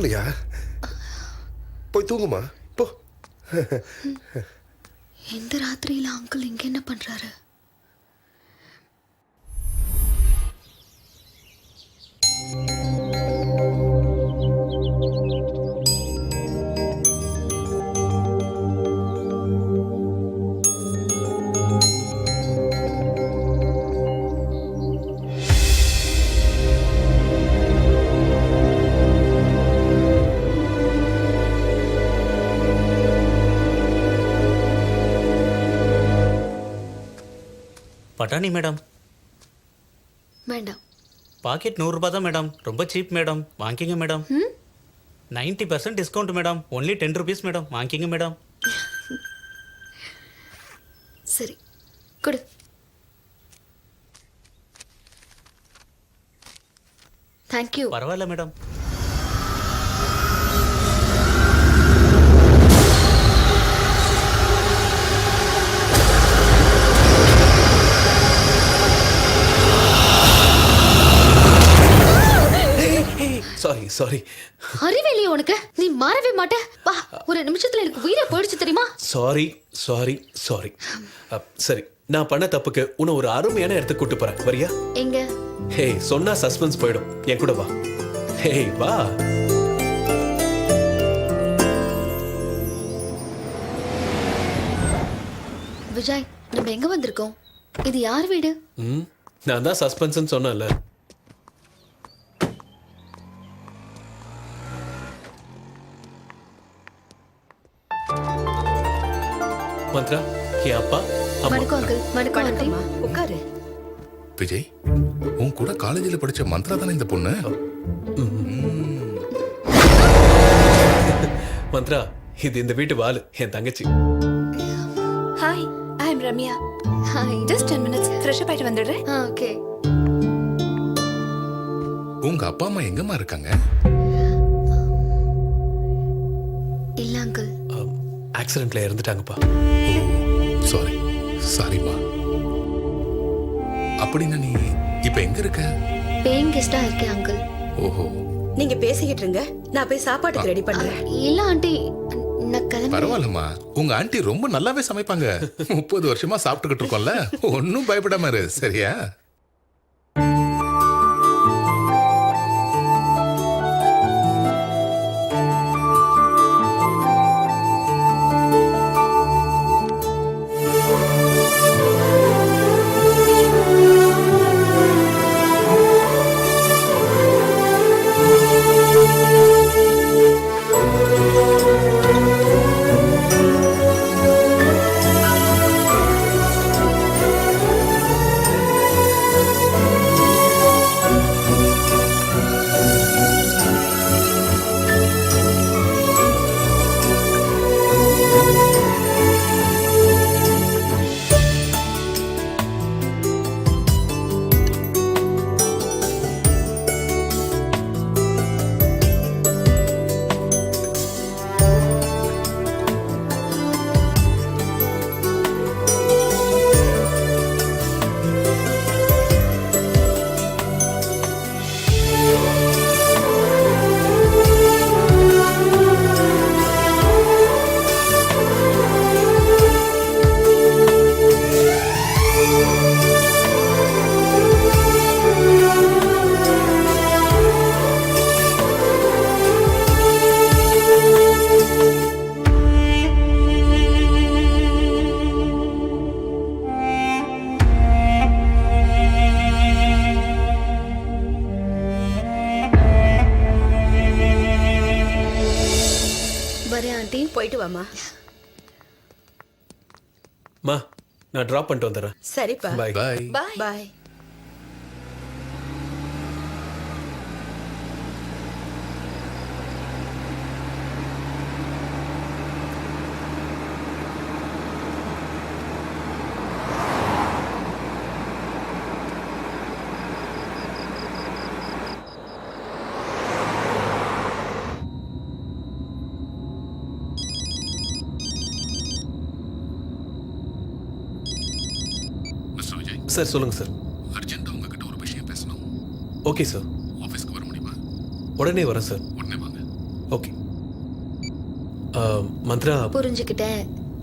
தூங்கலையா? போய் தூங்குமா போ. இந்த ராத்திரியில அங்கிள் இங்க என்ன பண்றாரு? பட்டாணி மேடம். வேண்டாம். பாக்கெட் 100 ரூபாய் தான் மேடம். ரொம்ப சீப் மேடம். வாங்கிங்க madam. 90% discount madam. Only 10 rupees madam. வாங்கிங்க மேடம். சரி கொடு. தேங்க்யூ. பரவாயில்ல மேடம். சாரி சாரி அறிவில்லையே உனக்கு? நீ மாறவே மாட்ட. வா, ஒரு நிமிஷத்துல எனக்கு உயிரை போயிடுச்சு தெரியுமா? Sorry sorry sorry. சரி, நான் பண்ண தப்புக்கு உன்னை ஒரு அருமையான இடத்துக்கு கூட்டு போறேன். வரியா? எங்க? ஹே, சொன்னா சஸ்பென்ஸ் போயிடும். என் கூட வா. ஹே வா. விஜய், நம்ம எங்க வந்திருக்கோம்? இது யார் வீடு? நான் தான் சஸ்பென்ஸ்னு சொன்னேன்ல. மந்த்ரா, என் அப்பா அம்மா. வணக்கம் அங்கிள். வணக்கம் ஆண்டி. உட்காரு. விஜய், உன் கூட காலேஜில் படிச்ச மந்த்ரா தானே இந்த பொண்ணு? மந்த்ரா, இது இந்த வீட்டு வாலு, என் தங்கச்சி. Hi, I am Ramya. Hi. Just 10 minutes fresh up ஆயிட்டு வந்துடுறேன். ஓகே. உங்க அப்பா அம்மா எங்கம்மா இருக்காங்க? இல்ல அங்கிள். ஆக்சிடென்ட்ல இறந்துட்டாங்கப்பா. சாரி சாரிம்மா. அப்படின்னா நீ இப்ப எங்க இருக்க? பேயிங் கெஸ்டா இருக்கேன் அங்கிள். ஓஹோ. நீங்க பேசிக்கிட்டு இருங்க, நான் போய் சாப்பாட்டுக்கு ரெடி பண்றேன். இல்ல ஆண்டி, நான் கிளம்பி. பரவாயில்லம்மா, உங்க ஆண்டி ரொம்ப நல்லாவே சமைப்பாங்க. 30 வருஷமா சாப்பிட்டுக்கிட்டு இருக்கோம்ல, ஒன்னும் பயப்படாம இரு, சரியா? போயிட்டு வாமா. மா, நான் டிராப் பண்ணிட்டு வந்துடுறேன். சரிப்பா. Bye bye. Bye bye. Sir சொல்லுங்க சார். அர்ஜென்ட்டா உங்ககிட்ட ஒரு விஷயம் பேசணும். Okay sir. ஆஃபீஸ்க்கு வர முடியுமா? உடனே வரேன் சார். உடனே வாங்க. மந்த்ரா புரிஞ்சுக்கிட்டேன்.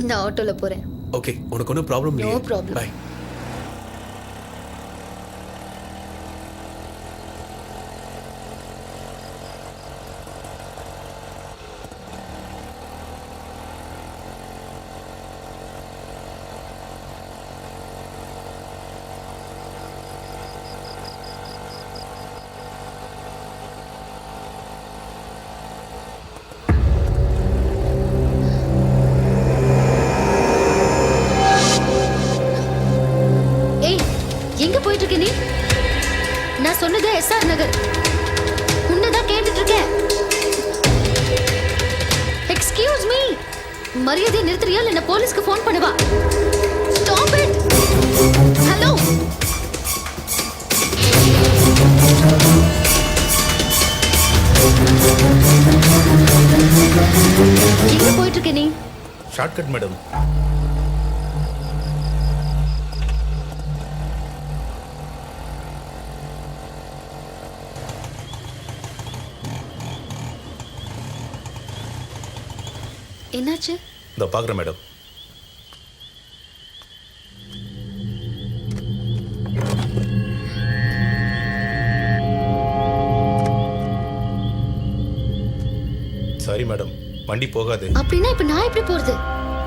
நான் ஆட்டோல போறேன். ஓகே, உனக்கு ஒன்றும் ப்ராப்ளம் No இல்லையே? problem. பை. ஏய், எங்க போயிட்டு இருக்க நீ? நான் சொன்னது எஸ்ஆர் நகர். உன்னதான் கேட்டுட்டு இருக்கேன். Excuse me. மரியாதையை நிறுத்துறியா இல்ல போலீஸ்க்கு ஃபோன் பண்ணுவா? Stop it. ஹலோ. எங்க போயிட்டு இருக்க நீ? Shortcut madam. என்னாச்சு? இதோ பார்க்குறேன் மேடம். சாரி மேடம், வண்டி போகாது. அப்படின்னா இப்ப நான் எப்படி போறது?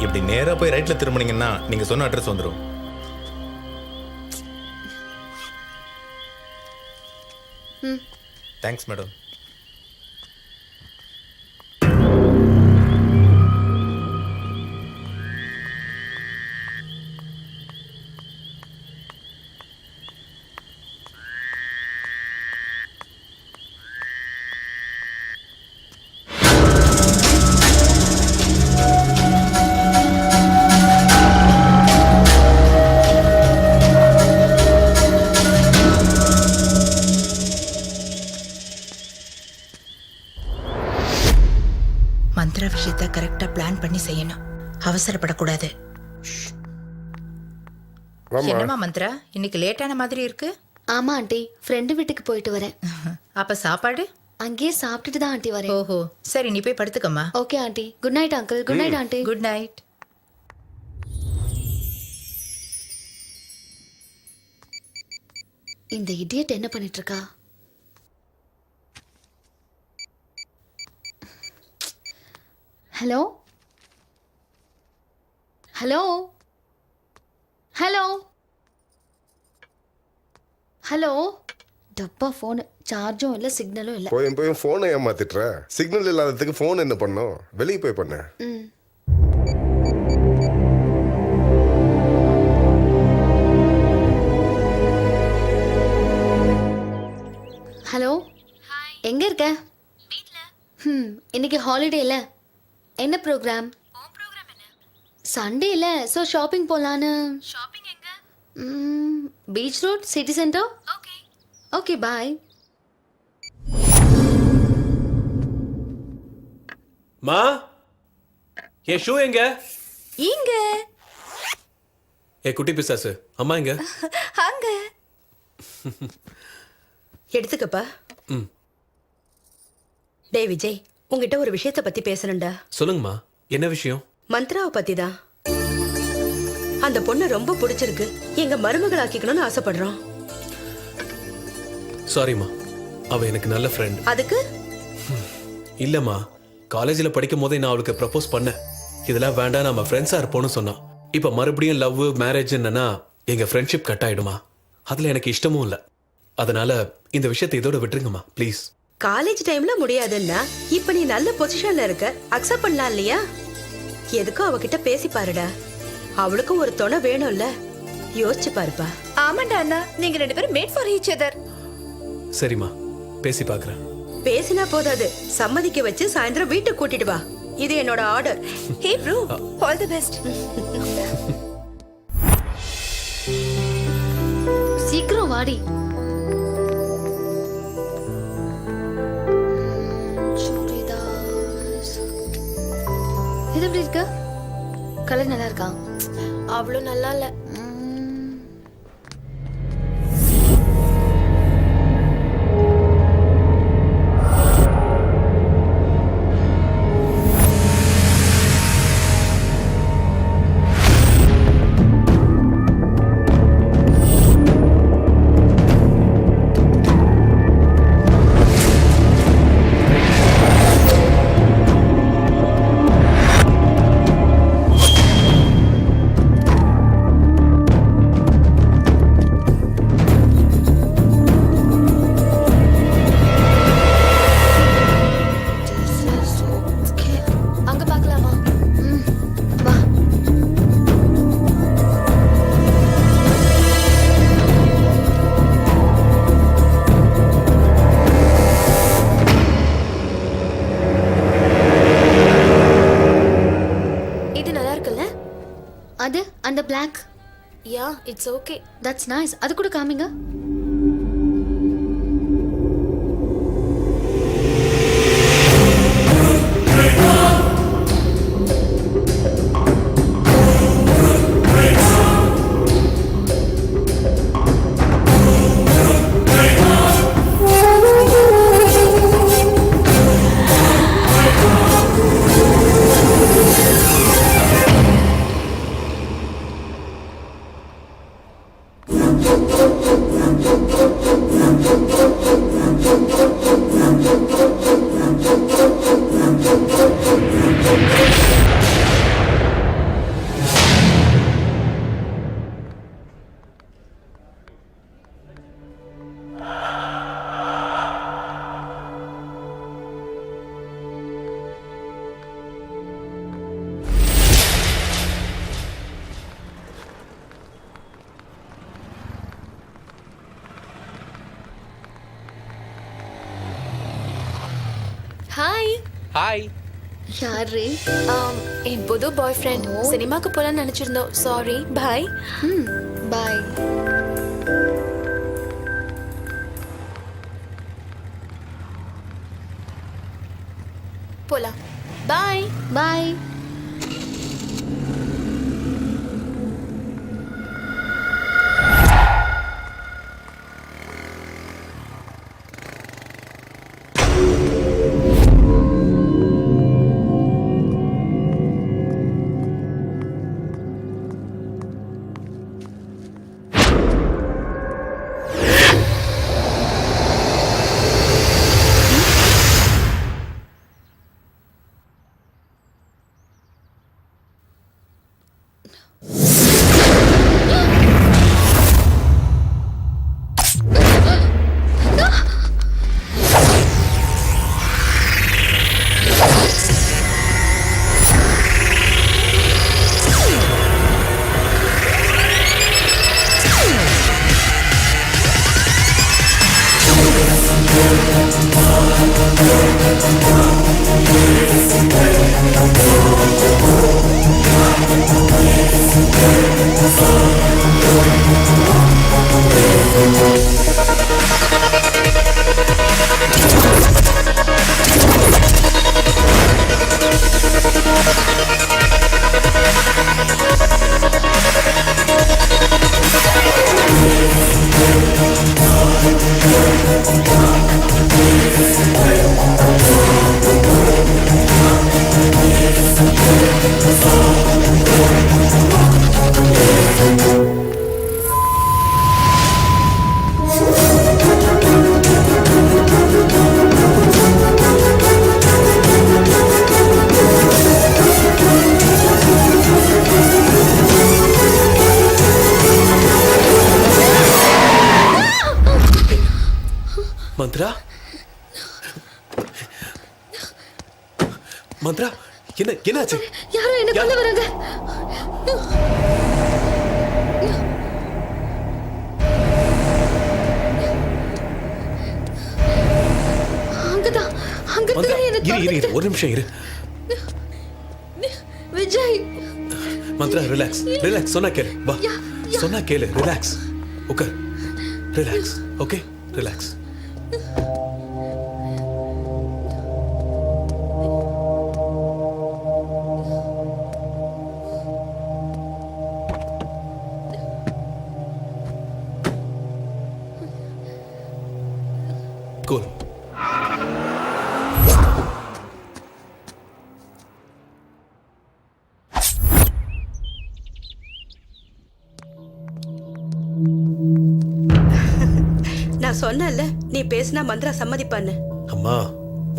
இப்படி நேரா போய் ரைட்ல திரும்பினீங்கன்னா நீங்க சொன்ன அட்ரஸ் வந்துடும். Thanks madam. மந்த்ரா விஷயத்த கரெக்டா பிளான் பண்ணி செய்யணும். அவசரப்படக்கூடாது. என்னம்மா மந்த்ரா, இன்னைக்கு லேட்டான மாதிரி இருக்கு? ஆமா ஆண்டி, ஃப்ரெண்டு வீட்டுக்கு போயிட்டு வரேன். அப்ப சாப்பாடு அங்கேயே சாப்பிட்டுட்டு தான் ஆண்டி வரேன். ஓஹோ, சரி நீ போய் படுத்துக்கம்மா. Okay aunty. Good night uncle. Good night aunty. Good night. இந்த இடியட் என்ன பண்ணிட்டு இருக்கா? Hello hello hello hello. டப்பா ஃபோனு, சார்ஜும் இல்லை, சிக்னலும் இல்லை. போய் ஃபோனை ஏமாத்திட்டுற. சிக்னல் இல்லாததுக்கு ஃபோன் என்ன பண்ணும்? வெளியே போய் பண்ண. ம். ஹலோ, எங்க இருக்க? இன்னைக்கு ஹாலிடே இல்ல? என்ன ப்ரோக்ராம்? சண்டே இல்ல, ஸோ ஷாப்பிங் போலான்னு. ஷாப்பிங் எங்க? Beach road, city centre. Okay. Okay, bye. மா, என் ஷூ எங்க? இங்க ஏ குட்டி பிசாசு, அம்மா எங்க? அங்க எடுத்துக்கப்பா. ம். டே விஜய், உங்ககிட்ட ஒரு விஷயத்தை பத்தி பேசணும்டா. சொல்லுங்கம்மா, என்ன விஷயம்? மந்த்ராவை பத்தி தான். அந்த பொண்ணு ரொம்ப பிடிச்சிருக்கு. எங்க மருமகளாக்கிக்கணும்னு ஆசைப்படுறோம். சாரிம்மா, அவ எனக்கு நல்ல ஃப்ரெண்ட். அதுக்கு இல்லம்மா, காலேஜில் படிக்கும் போதே நான் அவளுக்கு ப்ரப்போஸ் பண்ணேன். இதெல்லாம் வேண்டாம், நம்ம ஃப்ரெண்ட்ஸா இருப்போம்னு சொன்னோம். இப்ப மறுபடியும் லவ் மேரேஜ் என்னன்னா எங்க ஃப்ரெண்ட்ஷிப் கட் ஆயிடுமா? அதுல எனக்கு இஷ்டமும் இல்லை. அதனால இந்த விஷயத்தை இதோட விட்டுருங்கம்மா ப்ளீஸ். காலேஜ் டைம்ல முடியாதுன்னா இப்ப நீ நல்ல பொசிஷன்ல இருக்க, அக்செப்ட் பண்ணலாம் இல்லையா? எதுக்கும் அவகிட்ட பேசி பாருடா. அவளுக்கும் ஒரு துணை வேணும்ல, யோசிச்சு பாருப்பா. ஆமாண்டா அண்ணா, நீங்க ரெண்டு பேரும் மேட் ஃபார் ஈச் அதர். சரிம்மா, பேசி பார்க்கறேன். பேசினா போதாது, சம்மதிக்க வச்சு சாயந்தரம் வீட்டுக்கு கூட்டிட்டு வா. இது என்னோட order. Hey bro, all the best. சீக்கிரம் வாடி. இது எப்படி இருக்கு? கலர் நல்லா இருக்கா? அவ்வளோ நல்லா இல்ல. அந்த பிளாக். Yeah it's okay. That's nice. அது கூட காமிங்க. ஹாய். ஹாய். யாரு? என் புது பாய் ஃப்ரெண்ட். சினிமாக்கு போலாம்னு நினைச்சிருந்தோம். சாரி. பாய். பாய். போலாம். பாய். பாய். மந்த்ரா, மந்த்ரா, என்னாச்சு? யாரோ என்ன கொல்ல வராங்க. அங்கதான் இரு, ஒரு நிமிஷம் இரு. விஜய். மந்த்ரா, ரிலாக்ஸ். சொன்னா கேளு. வா, சொன்னா கேளு. Relax. Okay, relax. Okay, relax. Cool. நான் சொன்னேன்ல, நீ பேசினா மந்த்ரா சம்மதிப்பான்னு. அம்மா,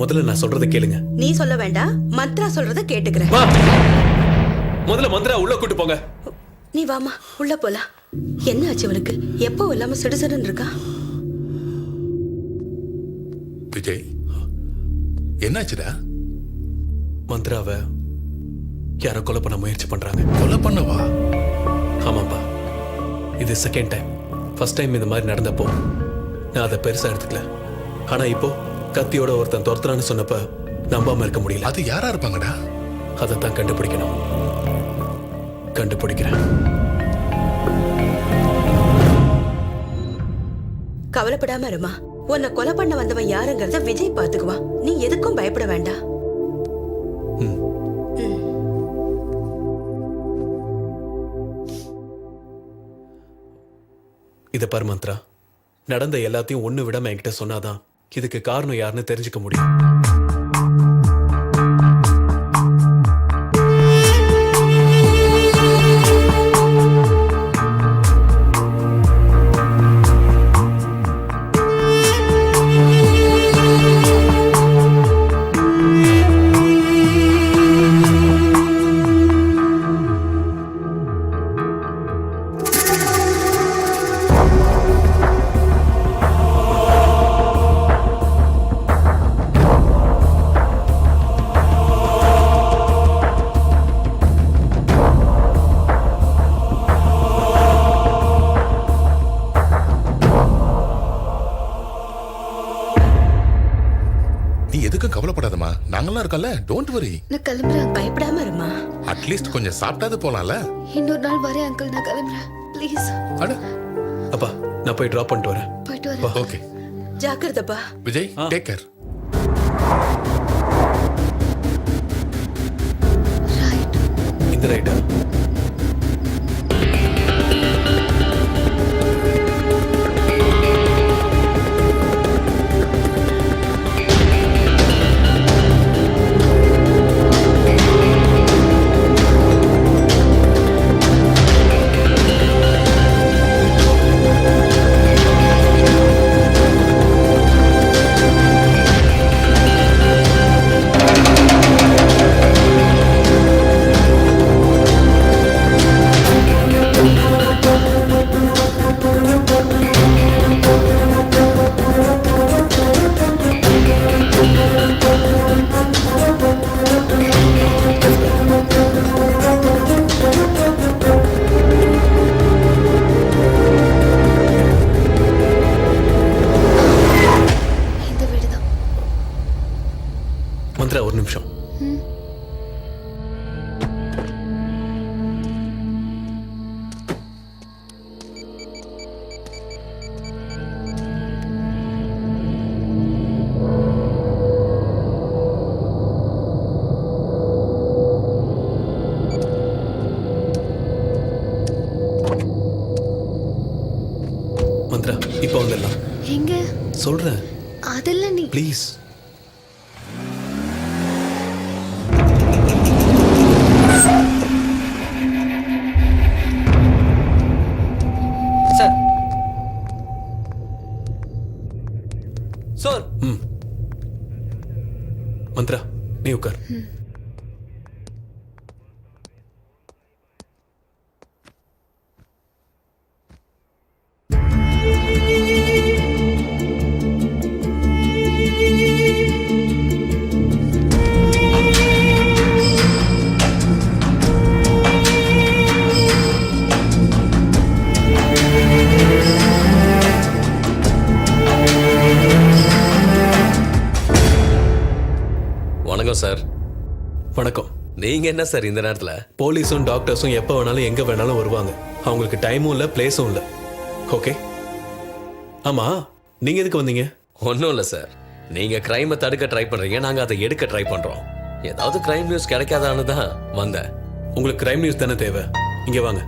முதல்ல நான் சொல்றத கேளுங்க. நீ சொல்ல வேண்டாம், மந்த்ரா சொல்றத கேட்டுக்கிறேன். முதல்ல மந்த்ரா உள்ள கூட்டு போங்க. நீ வாமா, உள்ள போலாம். என்ன ஆச்சு அவளுக்கு? எப்போ இல்லாம சிடுசிடுன்னு இருக்கா? விஜய், என்னாச்சுடா? மந்த்ராவ யாரோ கொலை பண்ண முயற்சி பண்றாங்க. கொலை பண்ணவா? ஆமாப்பா, இது செகண்ட் டைம். ஃபர்ஸ்ட் டைம் இந்த மாதிரி நடந்தப்போ நான் அதை பெருசா எடுத்துக்கல. ஆனா இப்போ கத்தியோட ஒருத்தன் துரத்துறான்னு சொன்னப்ப நம்பாம இருக்க முடியல. அது யாரா இருப்பாங்கடா? அதை தான் கண்டுபிடிக்கணும். கண்டுபிடிக்கிறேன். கவலைப்படாம இருமா. உன்னை கொலை பண்ண வந்தவன் யாருங்கிறத விஜய் பாத்துக்குவான். நீ எதுக்கும் பயப்பட வேண்டாம். இத பாரு மந்த்ரா, நடந்த எல்லாத்தையும் ஒண்ணு விடாம என்கிட்ட சொன்னாதான் இதுக்கு காரணம் யாருன்னு தெரிஞ்சுக்க முடியும். நீ எதுக்கும் கவலைப்படாதம்மா, நாங்கெல்லாம் இருக்கோம்ல. Don't worry. நான் கிளம்புறேன். பயப்படாம இருமா. அட்லீஸ்ட் கொஞ்சம் சாப்பிட்டாது போலாம்ல. இன்னொரு நாள் வரேன் அங்கிள். நான் கிளம்புறேன் ப்ளீஸ். அட அப்பா, நான் போய் டிராப் பண்ணிட்டு வரேன். போயிட்டு வரேன். ஓகே ஜாக்கிரதப்பா. Vijay, take care. ரைட். இந்த ரைட்டா? மந்த்ரா, ஒரு நிமிஷம். மந்த்ரா, இப்போ வந்துடலாம். எங்க சொல்றேன். அதெல்லாம் நீ ப்ளீஸ். Sir sir. மந்த்ரா, நீ உட்கார். வணக்கம் சார். வணக்கம். நீங்க என்ன சார் இந்த நேரத்துல? போலீஸும் டாக்டர்ஸும் எப்போ வேணாலும் எங்க வேணாலும் வருவாங்க. அவங்களுக்கு டைமும் இல்லை, பிளேஸும் இல்லை. ஓகே. ஆமா, நீங்க எதுக்கு வந்தீங்க? ஒன்றும் இல்லை சார். நீங்க கிரைமை தடுக்க ட்ரை பண்றீங்க, நாங்க அதை எடுக்க ட்ரை பண்றோம். ஏதாவது கிரைம் நியூஸ் கிடைக்காதான்னு தான் வந்தேன். உங்களுக்கு கிரைம் நியூஸ் தானே தேவை? இங்க வாங்க.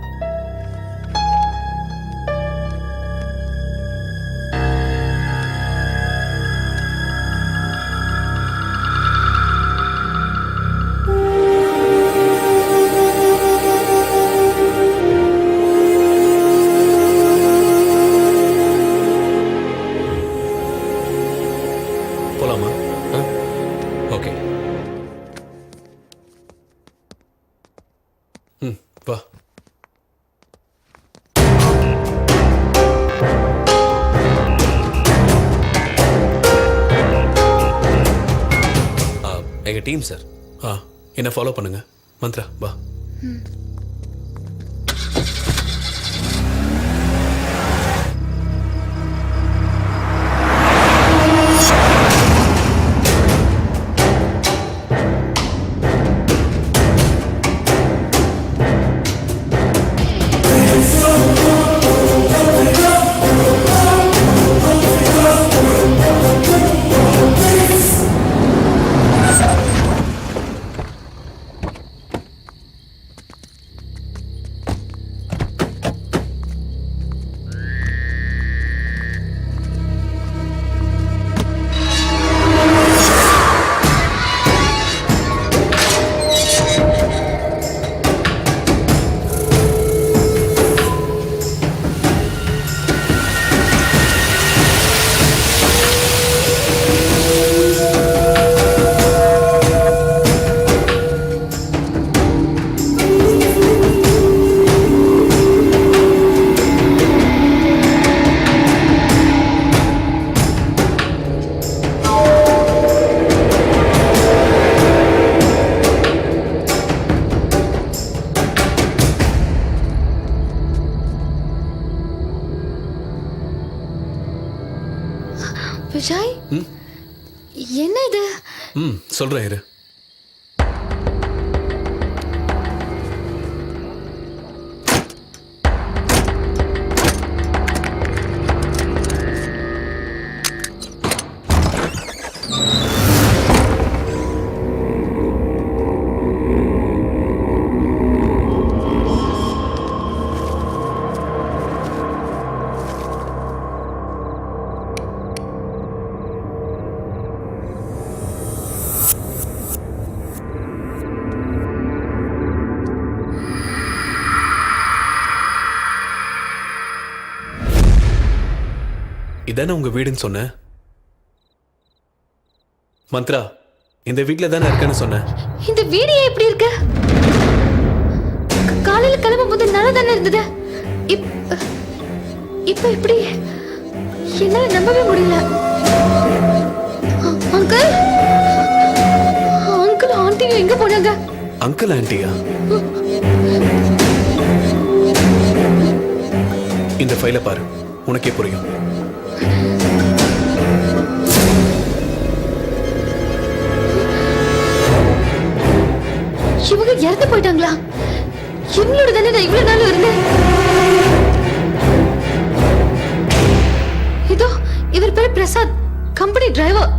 போலாமா? ஓகே. வா. எங்க டீம் சார். என்ன ஃபாலோ பண்ணுங்க. மந்த்ரா, வா. விஜய் என்ன இது? சொல்றேன் இரு. இதானே உங்க வீடுன்னு சொன்னேன். மந்த்ரா, இந்த வீட்ல தானே இருக்கேன்னு சொன்னேன். இந்த வீடு ஏன் இப்படி இருக்கு? காலையில கிளம்பும் போது நல்லா தானே இருந்தது. இப்ப இப்படி என்னால நம்பவே முடியல. அங்கிள் அங்கிள் ஆண்டியும் எங்க போனாங்க? அங்கிள் ஆண்டியா? இந்த ஃபைலை பாரு, உனக்கே புரியும். இவங்க இறந்து போயிட்டாங்களா? இவங்களோட தானே நான் இவ்வளவு நாள் இருந்தேன். இதோ இவர் பேரு பிரசாத், கம்பெனி டிரைவர்.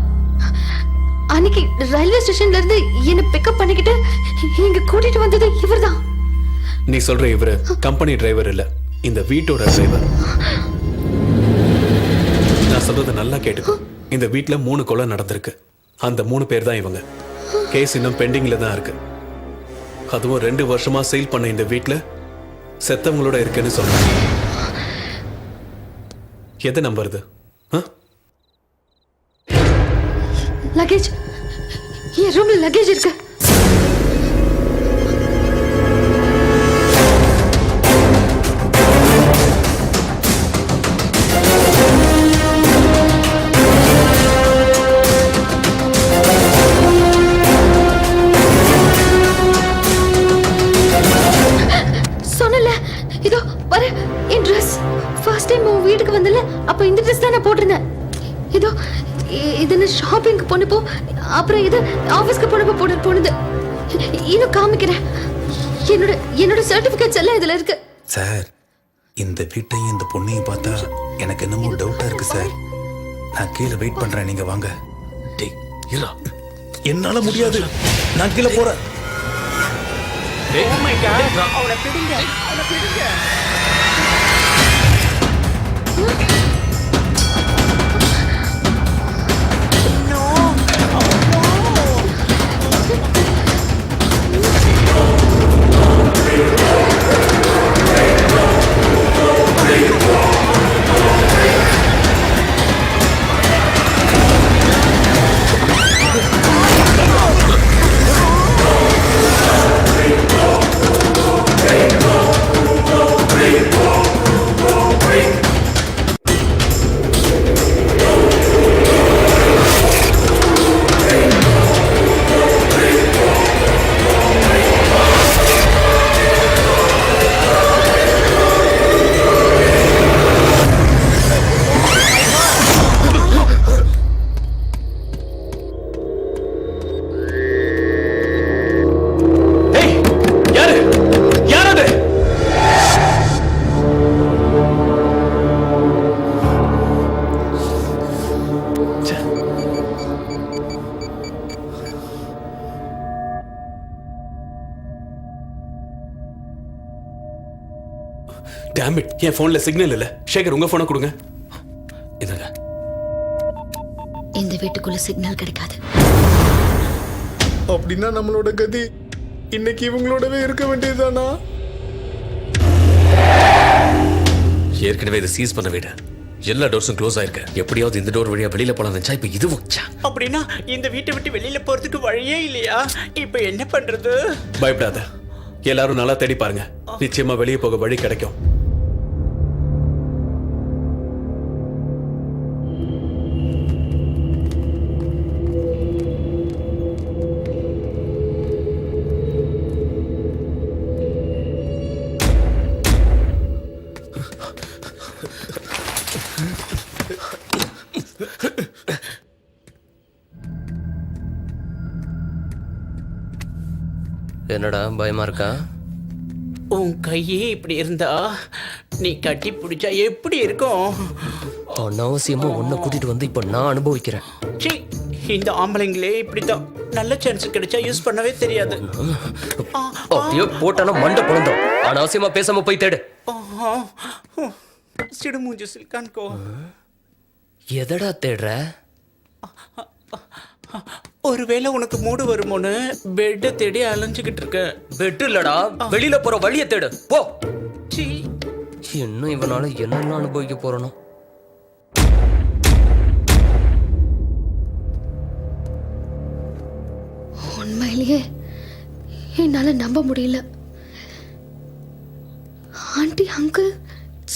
அன்னைக்கு ரயில்வே ஸ்டேஷன்ல இருந்து என்ன பிக்கப் பண்ணிக்கிட்டு இங்க கூட்டிட்டு வந்தது இவர்தான். நீ சொல்ற இவரு கம்பெனி டிரைவர் இல்ல, இந்த வீட்டோட டிரைவர். நான் சொல்றத நல்லா கேட்டுக்கோ. இந்த வீட்ல 3 கொலை நடந்திருக்கு. அந்த 3 பேர் தான் இவங்க. கேஸ் இன்னும் பெண்டிங்ல தான் இருக்கு. அதுவும் 2 வருஷமா சேல் பண்ண இந்த வீட்ல செத்தவங்களோட இருக்குன்னு சொல்றேன். எதை நம்புறது? லக்கேஜ், என் ரூம்ல லக்கேஜ் இருக்கு. சொன்னல, இதோ பாரு என் ட்ரெஸ். ஃபர்ஸ்ட் டைம் உன் வீட்டுக்கு வந்தல, அப்ப இந்த ட்ரெஸ் தான் நான் போட்டிருந்தேன். இதோ இது நான் ஷாப்பிங்க்கு போனப்போ, அப்புறம் இது ஆபீஸ்க்கு போனப்போ போட்டு போனது. இன்னும் காமிக்கிறேன். என்னோட சர்டிபிகேட்ஸ் எல்லாம் இதுல இருக்கு. சார், இந்த வீட்டையும் இந்த பொண்ணையும் பார்த்தா எனக்கு என்னமோ டவுட்டா இருக்கு சார். நான் கீழே வெயிட் பண்றேன், நீங்க வாங்க. டேய் இருடா. என்னால முடியாது, நான் கீழே போறேன். அவனை பிடிங்க, அவனை பிடிங்க. Damn it, என் போன்ல சிக்னல் இல்ல. சேகர், உங்க போனை கொடுங்க. இதுங்க. இந்த வீட்டுக்குள்ள சிக்னல் கிடைக்காது. அப்படின்னா நம்மளோட கதி இன்னைக்கு இவங்களோடவே இருக்க வேண்டியதுதானா? ஏற்கனவே இதை சீஸ் பண்ண வீடு. எல்லா டோர்ஸும் க்ளோஸ் ஆயிருக்கு. எப்படியாவது இந்த டோர் வழியா வெளியில போலாம் நினைச்சா இப்ப இது வச்சா. அப்படின்னா இந்த வீட்டை விட்டு வெளியில போறதுக்கு வழியே இல்லையா? இப்ப என்ன பண்றது? பயப்படாத, எல்லாரும் நல்லா தேடி பாருங்க. நிச்சயமா வெளியே போக வழி கிடைக்கும். என்னடா பயமா இருக்கா? உன் கையே இப்படி இருந்தா நீ கட்டி பிடிச்சா எப்படி இருக்கும்? அனாவசியமா உன்னை கூட்டிட்டு வந்து இப்ப நான் அனுபவிக்கிறேன். சீ, இந்த ஆம்பளைங்களே இப்படிதான். நல்ல சான்ஸ் கிடைச்சா யூஸ் பண்ணவே தெரியாது. அப்படியே போட்டானா மண்டை பொழந்தோம். அனாவசியமா பேசாம போய் தேடு. சிடுமூஞ்சி சில்கான்கோ. எதடா தேடுற? ஒருவேளை உனக்கு மூடு வருமோன்னு பெட்டை தேடி அலைஞ்சுக்கிட்டு இருக்க. பெட் இல்லடா, வெளியில போற வழியை தேடு போ. சீ, இன்னும் இவனால என்னெல்லாம் அனுபவிக்க போறனோ. உண்மையிலேயே என்னால நம்ப முடியல. ஆண்டி அங்கிள்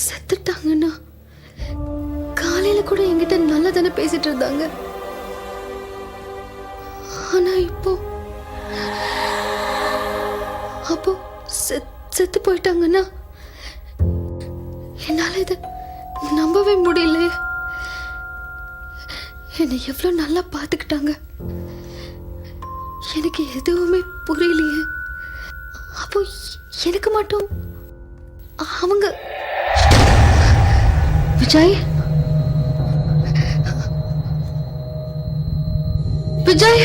செத்துட்டாங்கன்னா காலையில கூட என்கிட்ட நல்லா தானே பேசிட்டு இருந்தாங்க. ஆனா அப்போ செத்து போயிட்டாங்கன்னா என்னால இத நம்பவே முடியல. என்னை எவ்வளவு நல்லா பாத்துக்கிட்டாங்க. எனக்கு எதுவுமே புரியலையே. அப்போ எனக்கு மட்டும் அவங்க விஜய் விஜய்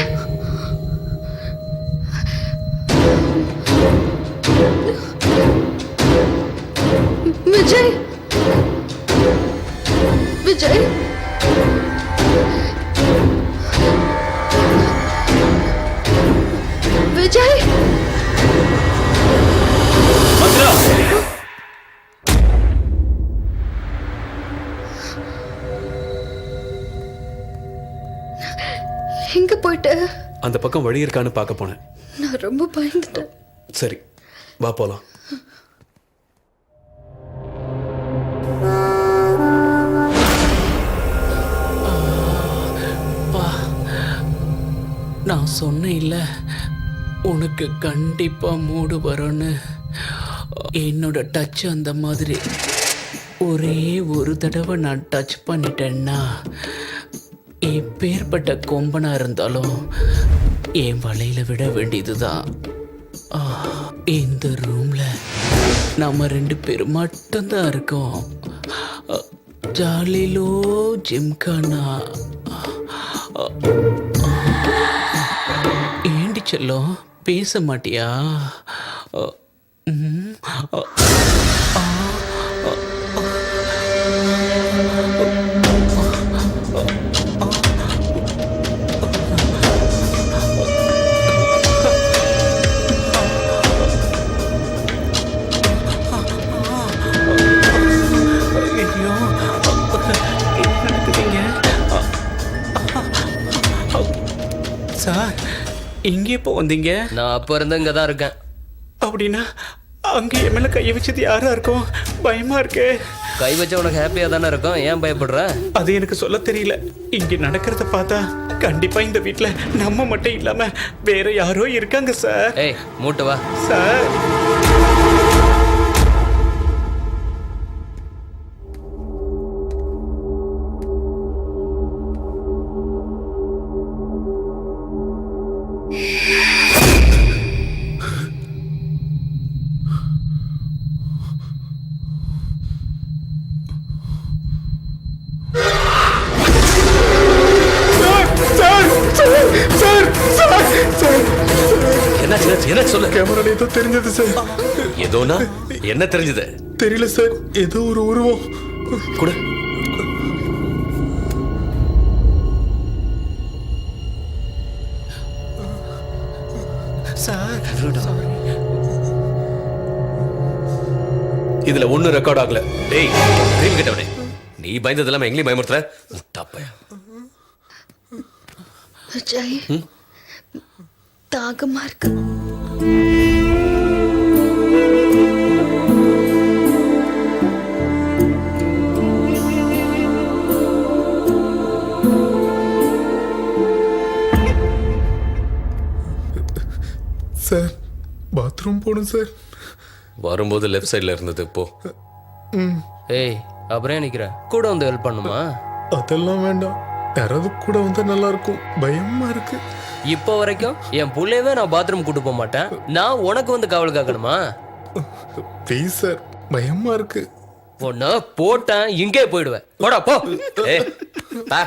விஜய் விஜய் விஜய் எங்க போயிட்ட? அந்த பக்கம் வழி இருக்கான்னு பார்க்க போனேன். நான் ரொம்ப பயந்துட்டேன். சரி வா போலாம். நான் சொன்னேன் இல்ல உனக்கு கண்டிப்பா மூடு வரும்னு. என்னோட டச் அந்த மாதிரி. ஒரே ஒரு தடவை நான் டச் பண்ணிட்டேன்னா எப்பேற்பட்ட கொம்பனா இருந்தாலும் என் வலையில விட வேண்டியதுதான். இந்த ரூம்ல நம்ம 2 பேரும் மட்டும்தான் இருக்கோம். ஜாலிலோ ஜிம்கானா. ஏண்டி செல்லம் பேச மாட்டியா? சார், இங்கே எப்போ வந்தீங்க? நான் அப்ப இருந்து இங்க தான் இருக்கேன். அப்படின்னா அங்க என் மேல கையை வச்சது யாரா இருக்கும்? பயமா இருக்கு. கை வச்ச உனக்கு ஹாப்பியா தானே இருக்கும், ஏன் பயப்படுற? அது எனக்கு சொல்ல தெரியல. இங்க நடக்கிறத பார்த்தா கண்டிப்பா இந்த வீட்ல நம்ம மட்டும் இல்லாம வேற யாரோ இருக்காங்க சார். ஏய் மூட்டு வா சார். என்ன சொல்ல? கேமரால ஏதோ தெரிஞ்சது சார். ஏதோனா என்ன தெரிஞ்சது? தெரியல சார், ஏதோ ஒரு உருவம் கூட. சார், இதுல ஒண்ணு ரெக்கார்ட் ஆகல. டேய் ரீல் கிட்டவனே, நீ பயந்ததெல்லாம் எங்களையும் பயமுறுத்துற முட்டாப்பைய. விஜய் தாகமா இருக்கு. சார் பாத்ரூம் போகணும் சார். வரும்போது லெஃப்ட் சைடுல இருந்தது போ. ஏய் அப்புறம் நிக்கிற கூட வந்து ஹெல்ப் பண்ணுமா? அதெல்லாம் வேண்டாம், யாராவது கூட வந்தா நல்லா இருக்கும், பயமா இருக்கு. இப்போ வரைக்கும் என் புள்ளையவே நான் பாத்ரூம் கூட்டு போக மாட்டேன். நான் உனக்கு வந்து காவல் காக்கணுமா? ப்ளீஸ் சார், பயமா இருக்கு. ஒன்னு போட்டேன் இங்கே போயிடுவேன். போடா போ. ஏய், பா.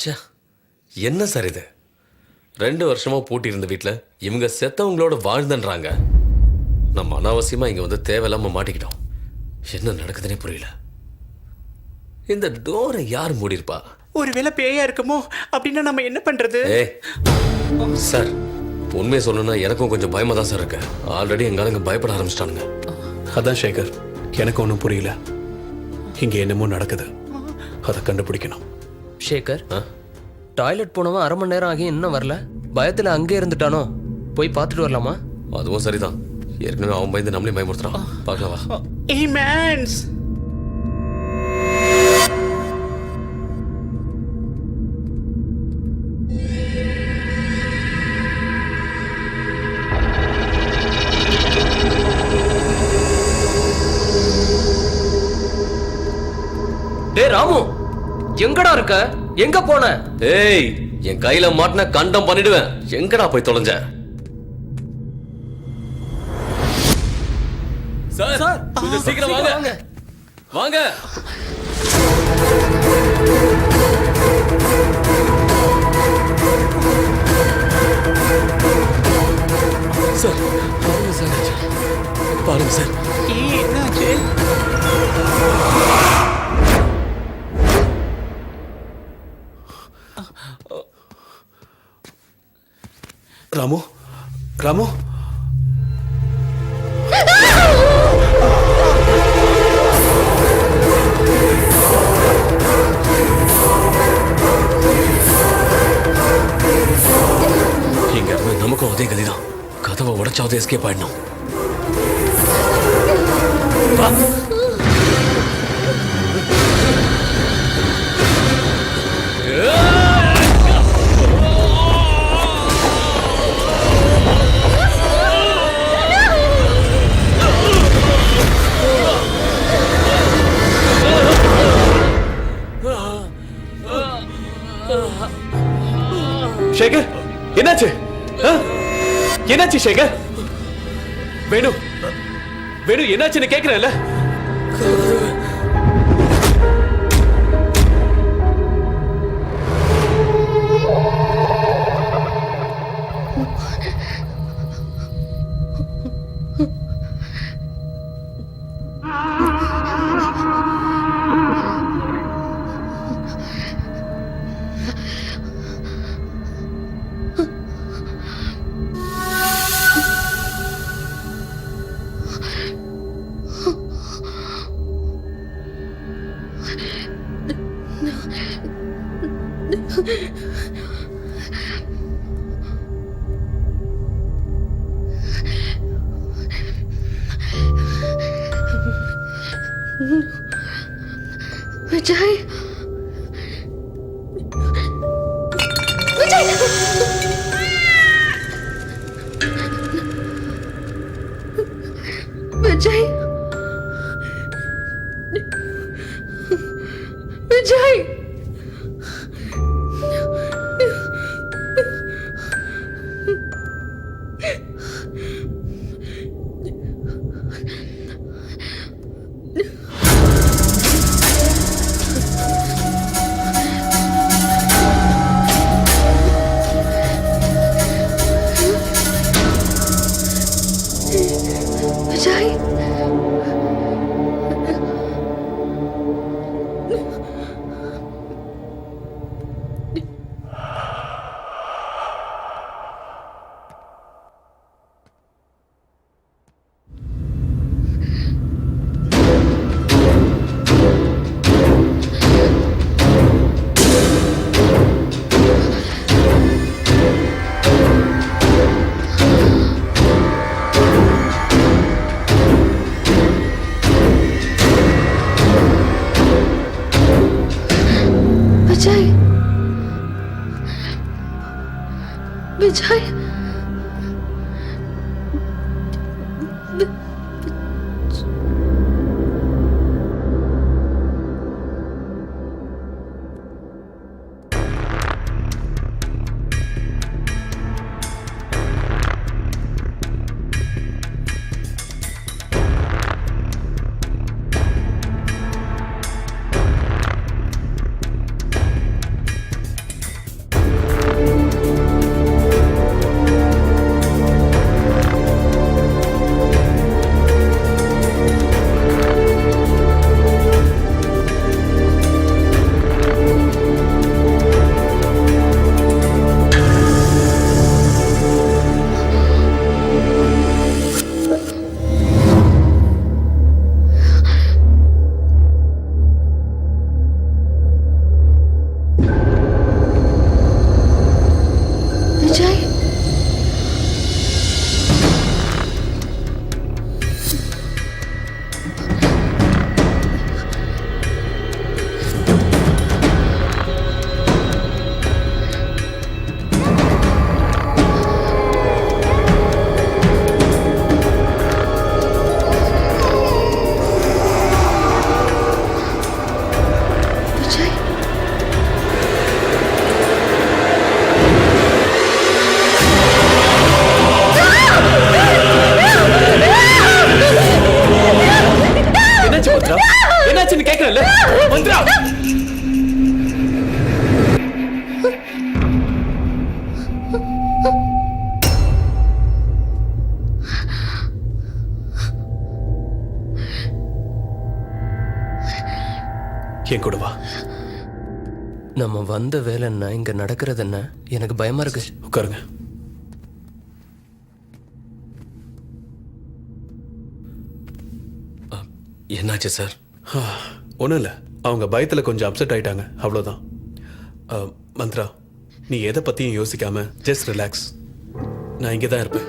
ச்சே, என்ன சார் இது? 2 வருஷமா பூட்டி இருந்த வீட்டில் இவங்க செத்தவங்களோட வாழ்ந்தன்றாங்க. நம்ம அனாவசியமா இங்க வந்து தேவையில்லாம மாட்டிக்கிட்டோம். என்ன நடக்குதுன்னே புரியல. இந்த டோரை யார் மூடிருப்பா? ஒருவேளை பேயா இருக்குமோ? அப்படின்னா நம்ம என்ன பண்றது? ஏய் சார், உண்மையை சொல்லணும்னா எனக்கும் கொஞ்சம் பயமா தான் சார் இருக்கு. ஆல்ரெடி எங்க ஆளுங்க பயப்பட ஆரம்பிச்சிட்டானுங்க. அதான் சேகர், எனக்கு ஒன்றும் புரியல. இங்க என்னமோ நடக்குது, அதை கண்டுபிடிக்கணும். சேகர், டாய்லெட் போனவன் 1/2 மணி நேரம் ஆகி இன்னும் வரல. பயத்துல அங்கே இருந்துட்டானோ? போய் பார்த்துட்டு வரலாமா? அதுவும் சரிதான். ஏற்கனவே அவன் பயந்து நம்மளையும் பயமுறுத்துறான். பார்க்கவா? ஏய் மேன்ஸ், டேய் ராமு, எங்கடா இருக்க? எங்க போன? ஏய், என் கையில மாட்டின கண்டம் பண்ணிடுவேன். எங்கடா போய் தொலைஞ்ச? சார், கொஞ்சம் சீக்கிரம் வாங்க. வாங்க. சார், பாருங்க சார். பாருங்க சார். என்னாச்சு? ராமு, ராமு, இங்க இருந்து நமக்கும் அதே கதிதான். கதவை உடைச்சாவது எஸ்கேப் ஆயிடணும். சேகர், என்னாச்சு? என்னாச்சு சேகர்? வேணு, வேணு, என்னாச்சுன்னு கேக்குறேன்ல? விஜய், விஜய், விஜய், விஜய். விஜய் விஜய் விஜய் என்னாச்சு மந்த்ரா என்னாச்சுன்னு கேட்கறேன்ல மந்த்ரா என் கூட வா. நம்ம வந்த வேலை என்ன, இங்க நடக்கிறது என்ன? எனக்கு பயமா இருக்கு. உட்காருங்க. என்னாச்சு சார்? ஒன்றும் இல்லை, அவங்க பயத்தில் கொஞ்சம் அப்செட் ஆயிட்டாங்க, அவ்வளோதான். மந்த்ரா, நீ எதை பற்றியும் யோசிக்காம ஜஸ்ட் ரிலாக்ஸ். நான் இங்கே தான் இருப்பேன்.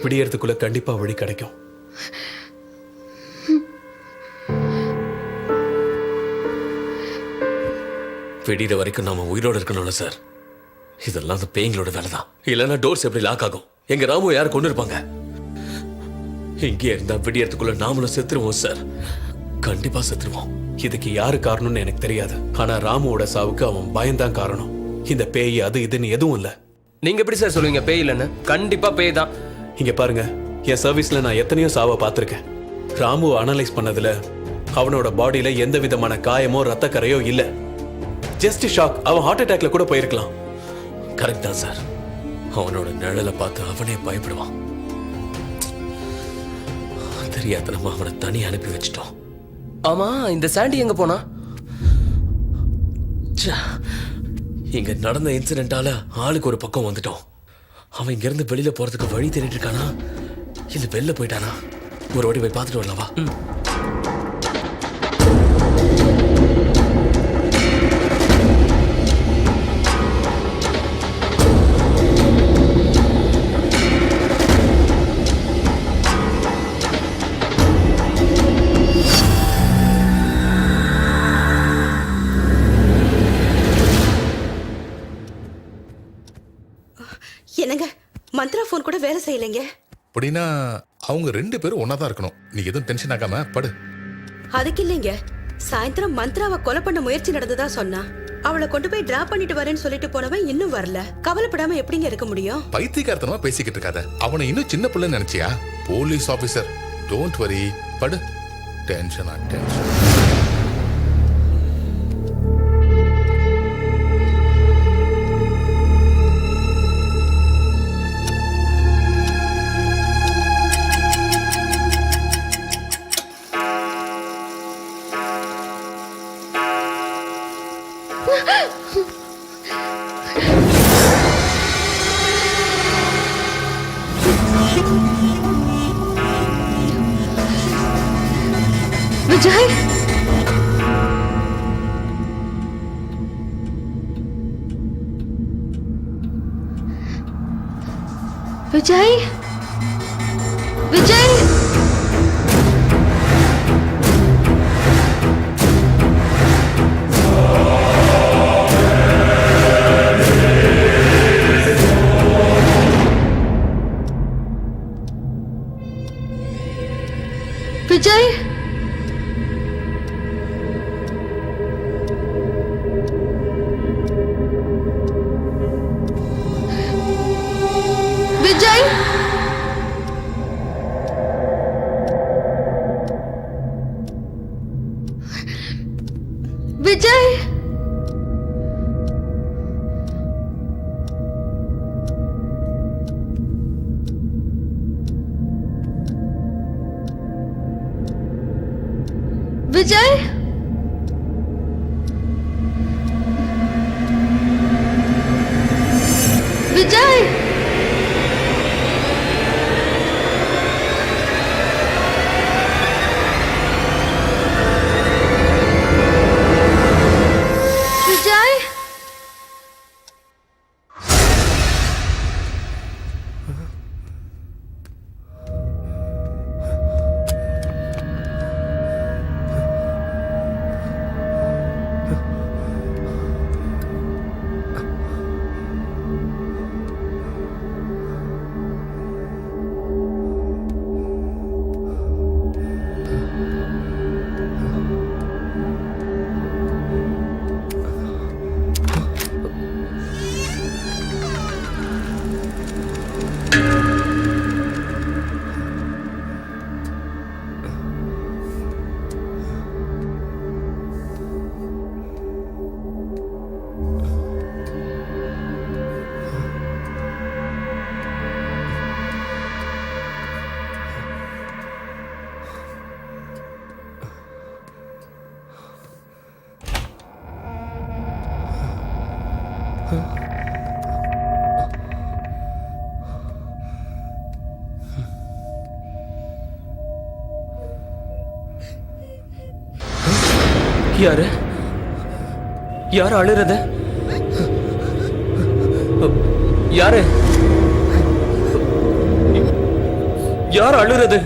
விடியறதுக்குள்ள கண்டிப்பாக வழி கிடைக்கும். விடிகிற வரைக்கும் நாம உயிரோடு இருக்கணும்ல சார். இதெல்லாம் அந்த பேய்களோட வேலை தான். இல்லைன்னா டோர்ஸ் எப்படி லாக் ஆகும்? எங்க ராமு யாரை கொண்டு இருப்பாங்க? இங்கே இருந்தா விடியறதுக்குள்ள நாமளும் செத்துருவோம் சார். கண்டிப்பா செத்துருவோம். இதுக்கு யாரு காரணம்னு எனக்கு தெரியாது. ஆனா ராமுவோட சாவுக்கு அவன் பயம்தான் காரணம். இந்த பேய் அது இதுன்னு எதுவும் இல்ல. நீங்க எப்படி சார் சொல்லுவீங்க பேய் இல்லைன்னு? கண்டிப்பா பேய் தான். இங்க பாருங்க, என் சர்வீஸ்ல நான் எத்தனையோ சாவை பார்த்திருக்கேன். ராமுவை அனலைஸ் பண்ணதுல அவனோட பாடியில எந்த விதமான காயமோ ரத்த கரையோ இல்ல. Just shock. அவன் ஹார்ட் அட்டாக்ல கூட போயிருக்கலாம். கரெக்ட் தான் சார். அவனோட நிழலை பார்த்து அவனே பயப்படுவான். தெரியாதனமா அவனை தனி அனுப்பி வச்சிட்டோம். ஆமா, இந்த சாண்டி எங்க போனா? இங்க நடந்த இன்சிடென்ட்டால ஆளுக்கு ஒரு பக்கம் வந்துட்டோம். அவன் இங்க இருந்து வெளியில போறதுக்கு வழி தேடிட்டு இருக்கானா இல்ல வெளில போயிட்டானா? ஒரு வாட்டி போய் பார்த்துட்டு வரலாம் வா. என்னங்க, மந்த்ரா போன் கூட வேலை செய்யலைங்க. அப்படின்னா அவங்க 2 பேரும் ஒன்னா தான் இருக்கணும். நீ எதுவும் டென்ஷன் ஆகாம படு. அதுக்கு இல்லைங்க, சாயந்தரம் மந்த்ராவை கொலை பண்ண முயற்சி நடந்ததா சொன்னா. அவளை கொண்டு போய் டிராப் பண்ணிட்டு வரேன்னு சொல்லிட்டு போனவன் இன்னும் வரல. கவலைப்படாம எப்படிங்க இருக்க முடியும்? பைத்தியக்காரத்தனமா பேசிக்கிட்டு இருக்காத. அவனை இன்னும் சின்ன பிள்ளைன்னு நினைச்சியா? Police officer. டோன்ட் வரி, படு. டென்ஷன். விஜய், விஜய், விஜய். விஜய் விஜய் விஜய் விஜய் விஜய் விஜய் யாரு யார் அழுறது? யாரு யார் அழுறது?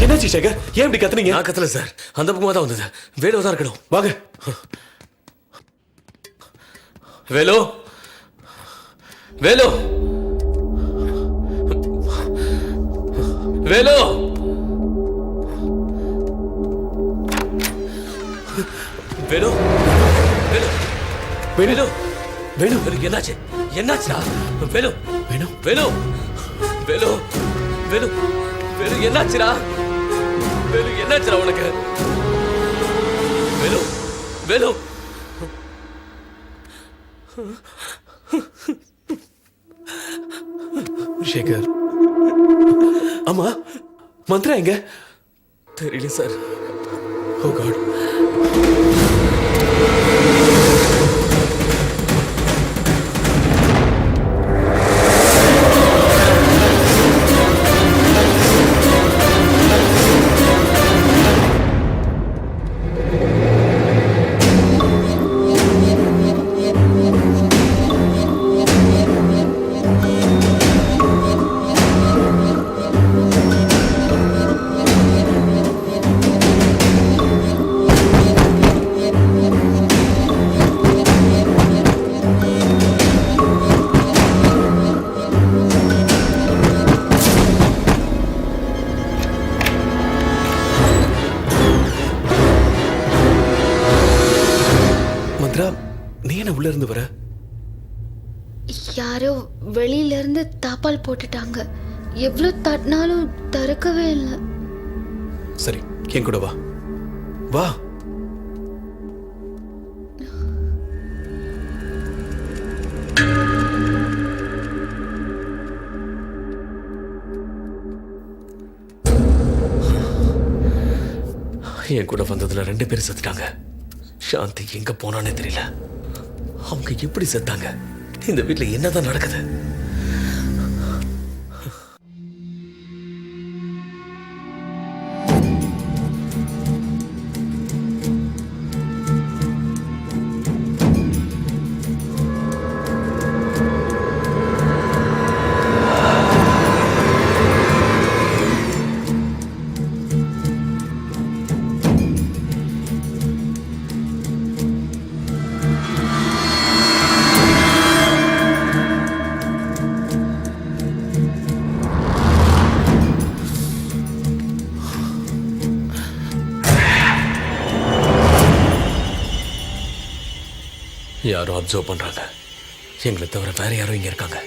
என்னாச்சு சேகர்? ஏன் இப்படி கத்துனீங்க? நான் கத்தல சார், அந்த பக்கமா தான் வந்தது. வேலு தான் இருக்கணும். வாங்க. வேலு வேலு வேலு வேலு வேலு வேலு வேலு வேலு என்னாச்சு? என்னாச்சுடா? வேலு வேலு வேலு வேலு வேலு வேலு என்னாச்சுடா? வேலு என்னாச்சுடா உனக்கு? வேலு வேலு சேகர், ஆமா மந்த்ரா எங்க? தெரியல சார். ஓ காட். நீ என்ன உள்ள இருந்து வர? யாரோ வெளியில இருந்து தாப்பால் போட்டுட்டாங்க. எவ்வளவு தட்டினாலும் திறக்கவே இல்லை. சரி, என் கூட வா. வா. என் கூட வந்ததுல 2 பேர் செத்துட்டாங்க. சாந்தி எங்க போனானே தெரியல. அவங்க எப்படி செத்தாங்க? இந்த வீட்டுல என்னதான் நடக்குது? யாரும் அப்சர்வ் பண்றாங்க. எங்களை தவிர வேற யாரும் இங்க இருக்காங்க.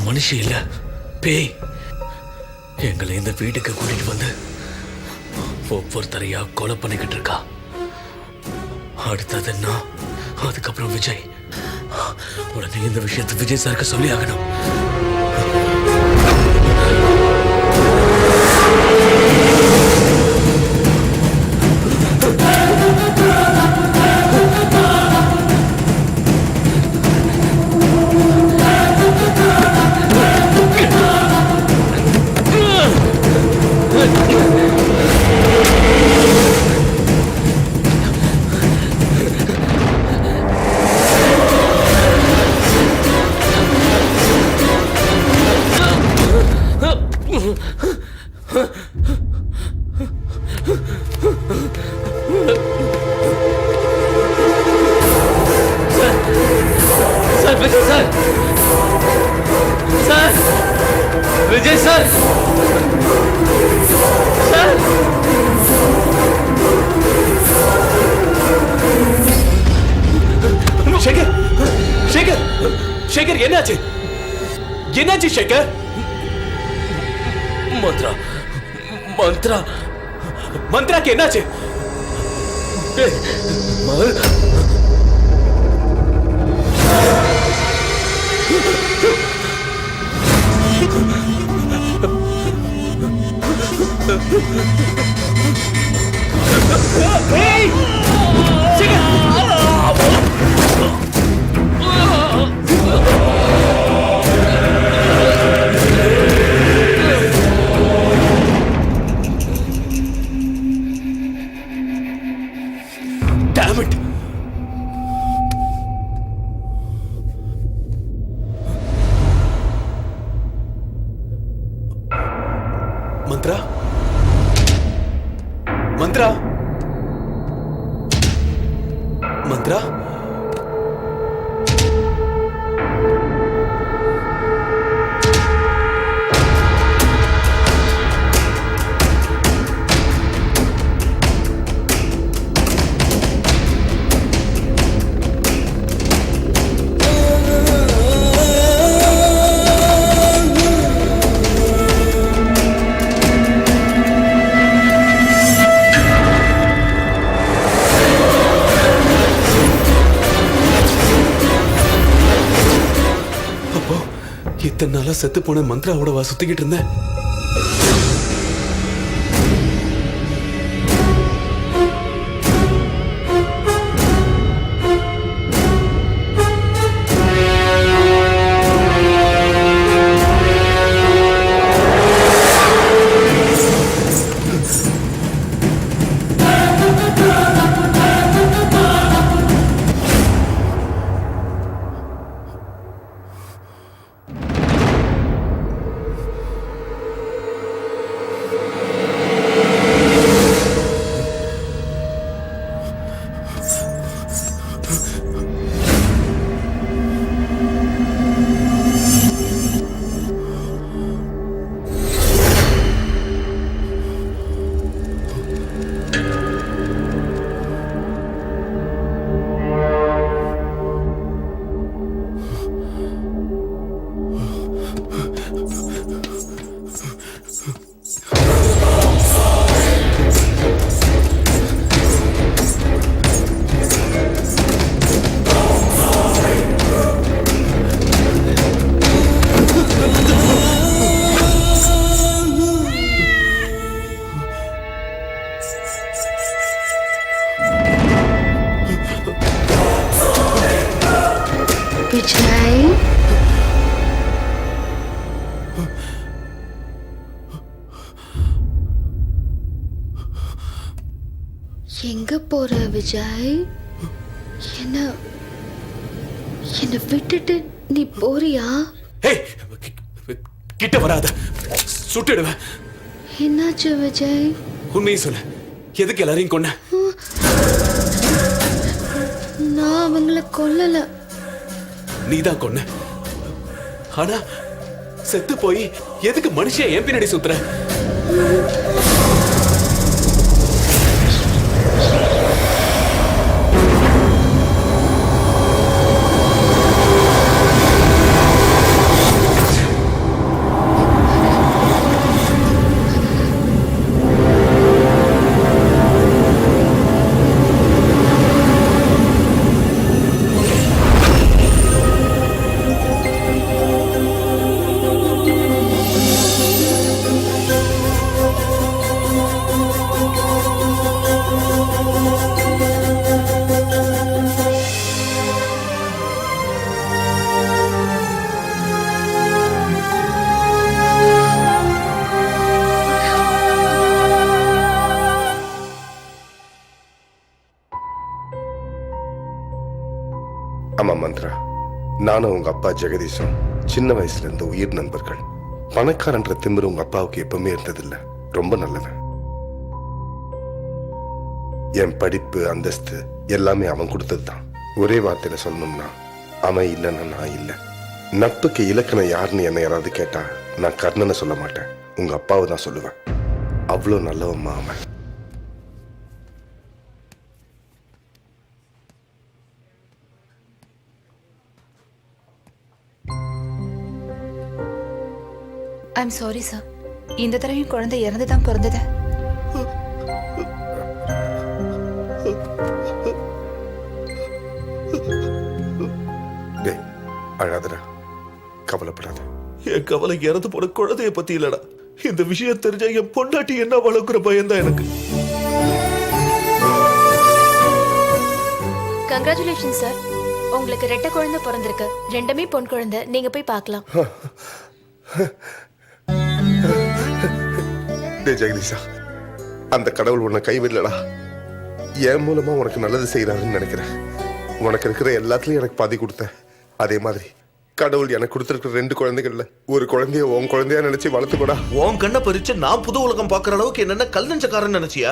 மனுஷி இல்ல, பேய். எங்களை இந்த வீட்டுக்கு கூட்டிட்டு வந்து ஒவ்வொருத்தரையா கொலை பண்ணிக்கிட்டு இருக்கா. அடுத்தது நான், அதுக்கப்புறம் விஜய். உடனே இந்த விஷயத்தை விஜய் சாருக்கு சொல்லி ஆகணும். विजय सर, सर, शेखर, शेखर, शेखर என்னாச்சு? என்னாச்சு शेखर? मंत्रा, मंत्रा, மந்த்ராக்கு என்னாச்சு? ஏய், damn it. மந்த்ரா, மந்த்ரா, மந்த்ரா. இத்தனை நாளா செத்து போன மந்த்ராவோட சுத்திக்கிட்டு இருந்தேன். விஜய், எங்க போற விஜய்? என்ன விட்டுட்டு நீ போறியா? ஏய், கிட்ட வராத, சுட்டுடுவேன். என்னாச்சு விஜய்? உண்மையை சொல்லு, எதுக்கு எல்லாரையும் கொன்ன? நான் அவங்கள கொல்லல. நீதான் கொன்ன. ஆனா செத்து போய் எதுக்கு மனுஷன் என் பின்னாடி சுத்துற? ஆமா மந்த்ரா, நானும் உங்க அப்பா ஜெகதீஷும் சின்ன வயசுல இருந்த உயிர் நண்பர்கள். பணக்காரன்ற திமிரு உங்க அப்பாவுக்கு எப்பவுமே இருந்ததில்லை. ரொம்ப நல்லவன். என் படிப்பு அந்தஸ்து எல்லாமே அவன் கொடுத்தது தான். ஒரே வார்த்தையில சொல்லணும்னா அவன் இல்லைன்னா நான் இல்லை. நட்புக்கு இலக்கணம் யாருன்னு என்ன யாராவது கேட்டா நான் கர்ணனை சொல்ல மாட்டேன், உங்க அப்பாவை தான் சொல்லுவேன். அவ்வளோ நல்லவம்மா அவன். ஐம் சாரி சார், இந்த தடவையும் குழந்தை இறந்து தான் பிறந்தது. என் கவலை இறந்து போன குழந்தைய பத்தி இல்லடா. இந்த விஷயம் தெரிஞ்சா என் பொண்டாட்டி என்ன வளர்க்குற பயம்தான் எனக்கு. கங்க்ராச்சுலேஷன் சார், உங்களுக்கு ரெட்டை குழந்தை பிறந்திருக்கு. ரெண்டுமே பொன் குழந்தை. நீங்க போய் பார்க்கலாம். டேய் ஜெகதீஷா, அந்த கடவுள் உன்னை கைவிடலடா. என் மூலமா உனக்கு நல்லது செய்யறாருன்னு நினைக்கிறேன். உனக்கு இருக்கிற எல்லாத்துலயும் எனக்கு பாதி கொடுத்த அதே மாதிரி கடவுள் எனக்கு கொடுத்துருக்கிற 2 குழந்தைகள்ல ஒரு குழந்தைய உன் குழந்தையா நினைச்சு வளர்த்துக்கூடா. உன் கண்ணை பறிச்சு நான் புது உலகம் பாக்குற அளவுக்கு என்னென்ன கல் நெஞ்சக்காரன் நினைச்சியா?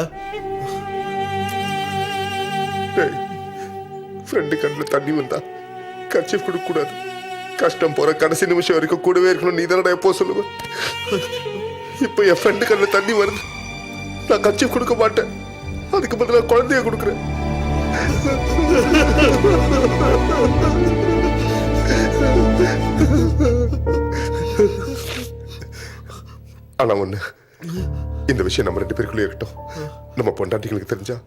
ஃப்ரெண்டு கண்ணில் தண்ணி வந்தா கர்ச்சீஃப் கொடுக்க கூடாது. கஷ்டம் போற கடைசி நிமிஷம் வரைக்கும் கூடவே இருக்கணும். நீ தானடா எப்போ சொல்லுவ. இப்ப என் ஃப்ரெண்டு கண்ணில் தண்ணி வருது. நான் கர்ச்சீஃப் கொடுக்க மாட்டேன். அதுக்கு பதிலாக குழந்தைய கொடுக்குறேன். ஆனா ஒண்ணு, இந்த விஷயம் நம்ம 2 பேருக்குள்ளே இருக்கட்டும். நம்ம பொண்டாட்டிகளுக்கு தெரிஞ்சா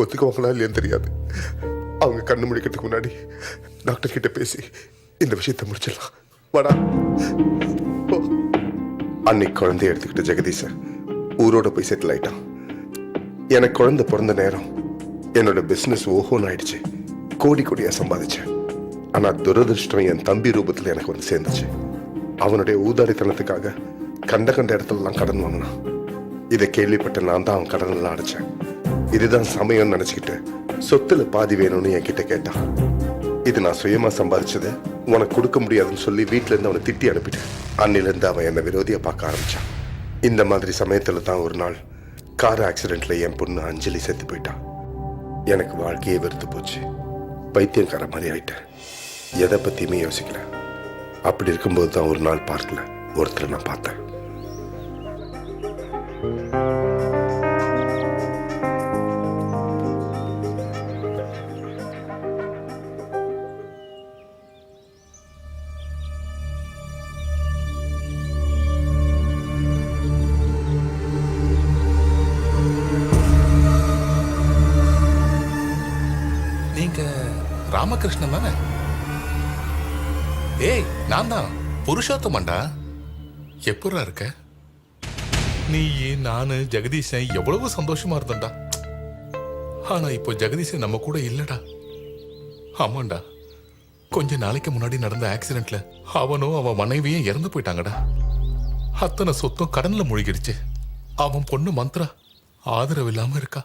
ஒத்துக்குவாங்களா இல்லையான்னு தெரியாது. அவங்க கண்ணு முடிக்கிறதுக்கு முன்னாடி டாக்டர் கிட்ட பேசி இந்த விஷயத்தை முடிச்சிடலாம். வாடா. அன்னைக்கு குழந்தைய எடுத்துக்கிட்ட ஜெகதீசன் ஊரோட போய் செட்டில் ஆயிட்டான். எனக்கு குழந்தை பிறந்த நேரம் என்னோட பிசினஸ் ஓஹோன்னு ஆயிடுச்சு. கோடி கோடியா சம்பாதிச்சேன். ஆனா துரதிருஷ்டம் என் தம்பி ரூபத்துல எனக்கு வந்து சேர்ந்துச்சு. அவனுடைய ஊதாரித்தனத்துக்காக கண்ட இடத்துலலாம் கடன் வாங்கினான். இதை கேள்விப்பட்ட நான் தான் அவன் கடன் எல்லாம் அடைச்சேன். இதுதான் சமயம் நினைச்சுக்கிட்டு சொத்துல பாதி வேணும்னு என்கிட்ட கேட்டான். இது நான் சுயமா சம்பாதிச்சது, உனக்கு கொடுக்க முடியாதுன்னு சொல்லி வீட்டுல இருந்து அவனை திட்டி அனுப்பிட்டேன். அன்னில இருந்து அவன் என்ன விரோதியா பார்க்க ஆரம்பிச்சான். இந்த மாதிரி சமயத்துல தான் ஒரு நாள் கார் ஆக்சிடென்ட்ல என் பொண்ணு அஞ்சலி செத்து போயிட்டான். எனக்கு வாழ்க்கையே வெறுத்து போச்சு. பைத்தியக்கார மாதிரி ஆயிட்டேன். எதை பத்தியுமே யோசிக்கல. அப்படி இருக்கும்போது தான் ஒரு நாள் பார்க்கல ஒருத்தரை நான் பார்த்தேன். நீங்க ராமகிருஷ்ணன் தானே? ஏய், நான் தான் புருஷோத்தமன்டா. எப்படா இருக்க? நீ நானு ஜெகதீசன் எவ்வளவு சந்தோஷமா இருந்தோம்டா. ஆனா இப்போ ஜெகதீசன் நம்ம கூட இல்லடா. ஆமாண்டா, கொஞ்ச நாளைக்கு முன்னாடி நடந்த ஆக்சிடென்ட்ல அவனும் அவன் மனைவியும் இறந்து போயிட்டாங்கடா. அத்தனை சொத்தும் கடன்ல மூழ்கிடுச்சு. அவன் பொண்ணு மந்த்ரா ஆதரவு இல்லாம இருக்கா.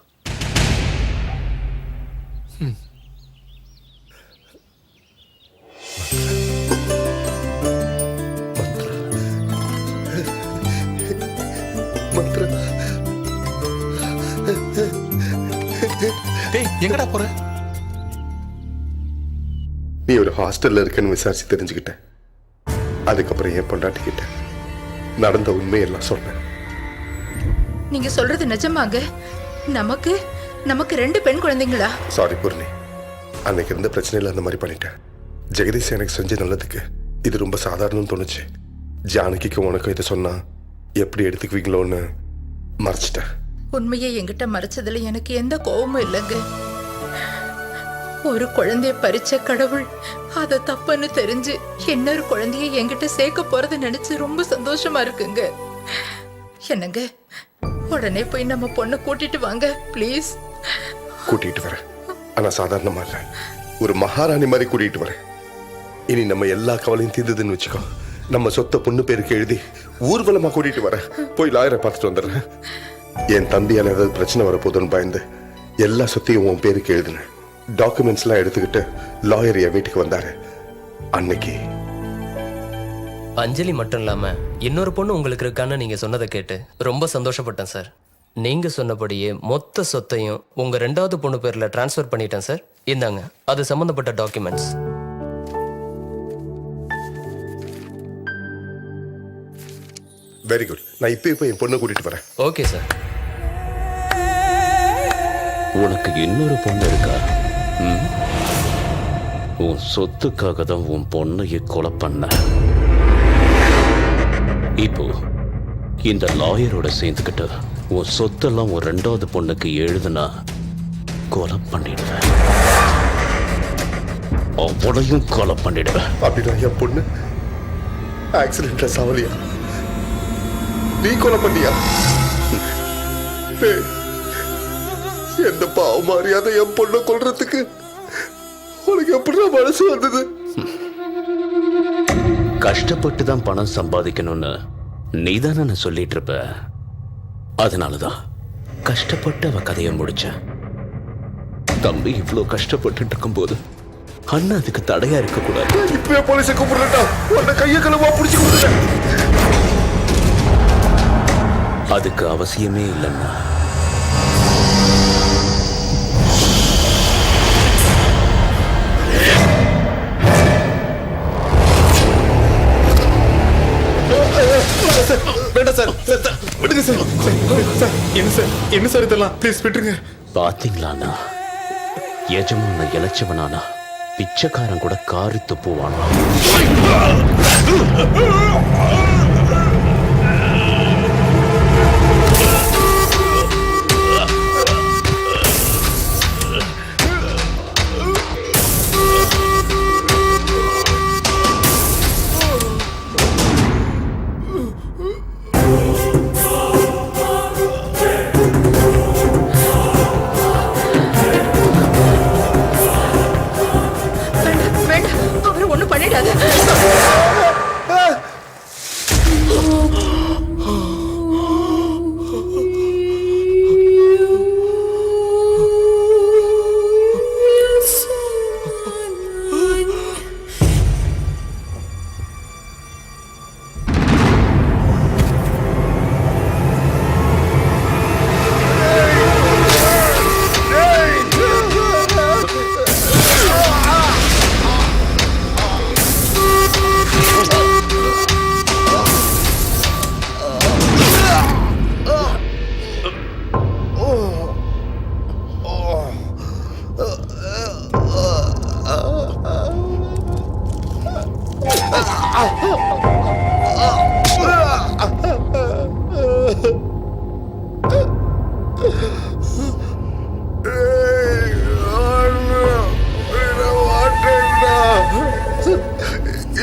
எங்கடா போற? நீ ஒரு ஹாஸ்டல்ல இருக்கன்னு விசாரிச்சு தெரிஞ்சுக்கிட்டேன். அதுக்கப்புறம் என் பொண்டாட்டி கிட்ட நடந்த உண்மையெல்லாம் சொன்னேன். நீங்க சொல்றது நிஜமாங்க? நமக்கு நமக்கு 2 பெண் குழந்தைங்களா? சாரி பூர்ணி, அன்னைக்கு இருந்த பிரச்சனையில அந்த மாதிரி பண்ணிட்டேன். ஜெகதீஷ் எனக்கு செஞ்ச நல்லதுக்கு இது ரொம்ப சாதாரணம் தோணுச்சு. ஜானகிக்கு உனக்கும் இதை சொன்னா எப்படி எடுத்துக்குவீங்களோன்னு மறைச்சிட்டேன். உண்மையை என்கிட்ட மறைச்சதுல எனக்கு எந்த கோபமும் இல்லைங்க. ஒரு குழந்தைய பறிச்ச கடவுள் அத தப்புன்னு தெரிஞ்சு இன்னொரு குழந்தைய என்கிட்ட சேர்க்க போறத நினைச்சு ரொம்ப சந்தோஷமா இருக்குங்க. என்னங்க, உடனே போய் நம்ம பொண்ணை கூட்டிட்டு வாங்க ப்ளீஸ். கூட்டிட்டு வரேன். ஆனா சாதாரணமா இல்ல, ஒரு மகாராணி மாதிரி கூட்டிட்டு வரேன். இனி நம்ம எல்லா கவலையும் தீர்ந்ததுன்னு வச்சுக்கோ. நம்ம சொத்தை பொண்ணு பேருக்கு எழுதி ஊர்வலமா கூட்டிட்டு வரேன். போய் லாயரை பார்த்துட்டு வந்துடுறேன். என் தம்பியால ஏதாவது பிரச்சனை வரப்போதுன்னு பயந்து எல்லா சொத்தையும் உன் பேருக்கு எழுதினேன். டாக்குமெண்ட்ஸ் எல்லாம் எடுத்துக்கிட்டு லாயர் என் வீட்டுக்கு வந்தாரு. அன்னைக்கு அஞ்சலி மட்டும் இல்லாம இன்னொரு பொண்ணு உங்களுக்கு இருக்கான்னு நீங்க சொன்னதை கேட்டு ரொம்ப சந்தோஷப்பட்டேன் சார். நீங்க சொன்னபடியே மொத்த சொத்தையும் உங்க 2வது பொண்ணு பேர்ல டிரான்ஸ்ஃபர் பண்ணிட்டேன் சார். இந்தாங்க, அது சம்பந்தப்பட்ட டாக்குமெண்ட்ஸ். Very good. நான் இப்போ என் பொண்ணை கூட்டிட்டு வரேன். Okay sir. உனக்கு இன்னொரு பொண்ணு இருக்கா? உன் சொத்துக்காக தான் உன் பொண்ணையை கொலை பண்ண. இப்போ இந்த லாயரோட சேர்ந்துக்கிட்டு உன் சொத்தெல்லாம் உன் 2வது பொண்ணுக்கு எழுதுனா கொலை பண்ணிடுவேன். அவளையும் கொலை பண்ணிடுவேன். அப்படின்னா என் பொண்ணு ஆக்சிடென்ட்ல சாவலியா? நீ கொலை பண்ணியா? டேய், எந்த பாவம் அறியாத என் பொண்ணை கொல்றதுக்கு உனக்கு எப்படி மனசு வந்தது? கஷ்டப்பட்டு தான் பணம் சம்பாதிக்கணும்னு நீதானே சொல்லிட்டு இருப்ப. அதனாலதான் கஷ்டப்பட்டு அவ கதையை முடிச்ச. தம்பி இவ்வளவு கஷ்டப்பட்டு இருக்கும்போது அண்ணா அதுக்கு தடையா இருக்க கூடாது. இப்பவே போலீஸை கூப்பிடுறா, உன்னை கைய களவா புடிச்சு கொடுத்துட்டேன். அதுக்கு அவசியமே இல்லைன்னா வேண்டாம் சார், விடுங்க சார். என்ன சார் இதெல்லாம்? ப்ளீஸ் விட்டுருங்க. பாத்தீங்களாண்ணா, எஜமான இளைச்சவனானா பிச்சைக்காரன் கூட காரி துப்புவானா? வேண்டாம், அவரை ஒண்ணும் பண்ணிடாத.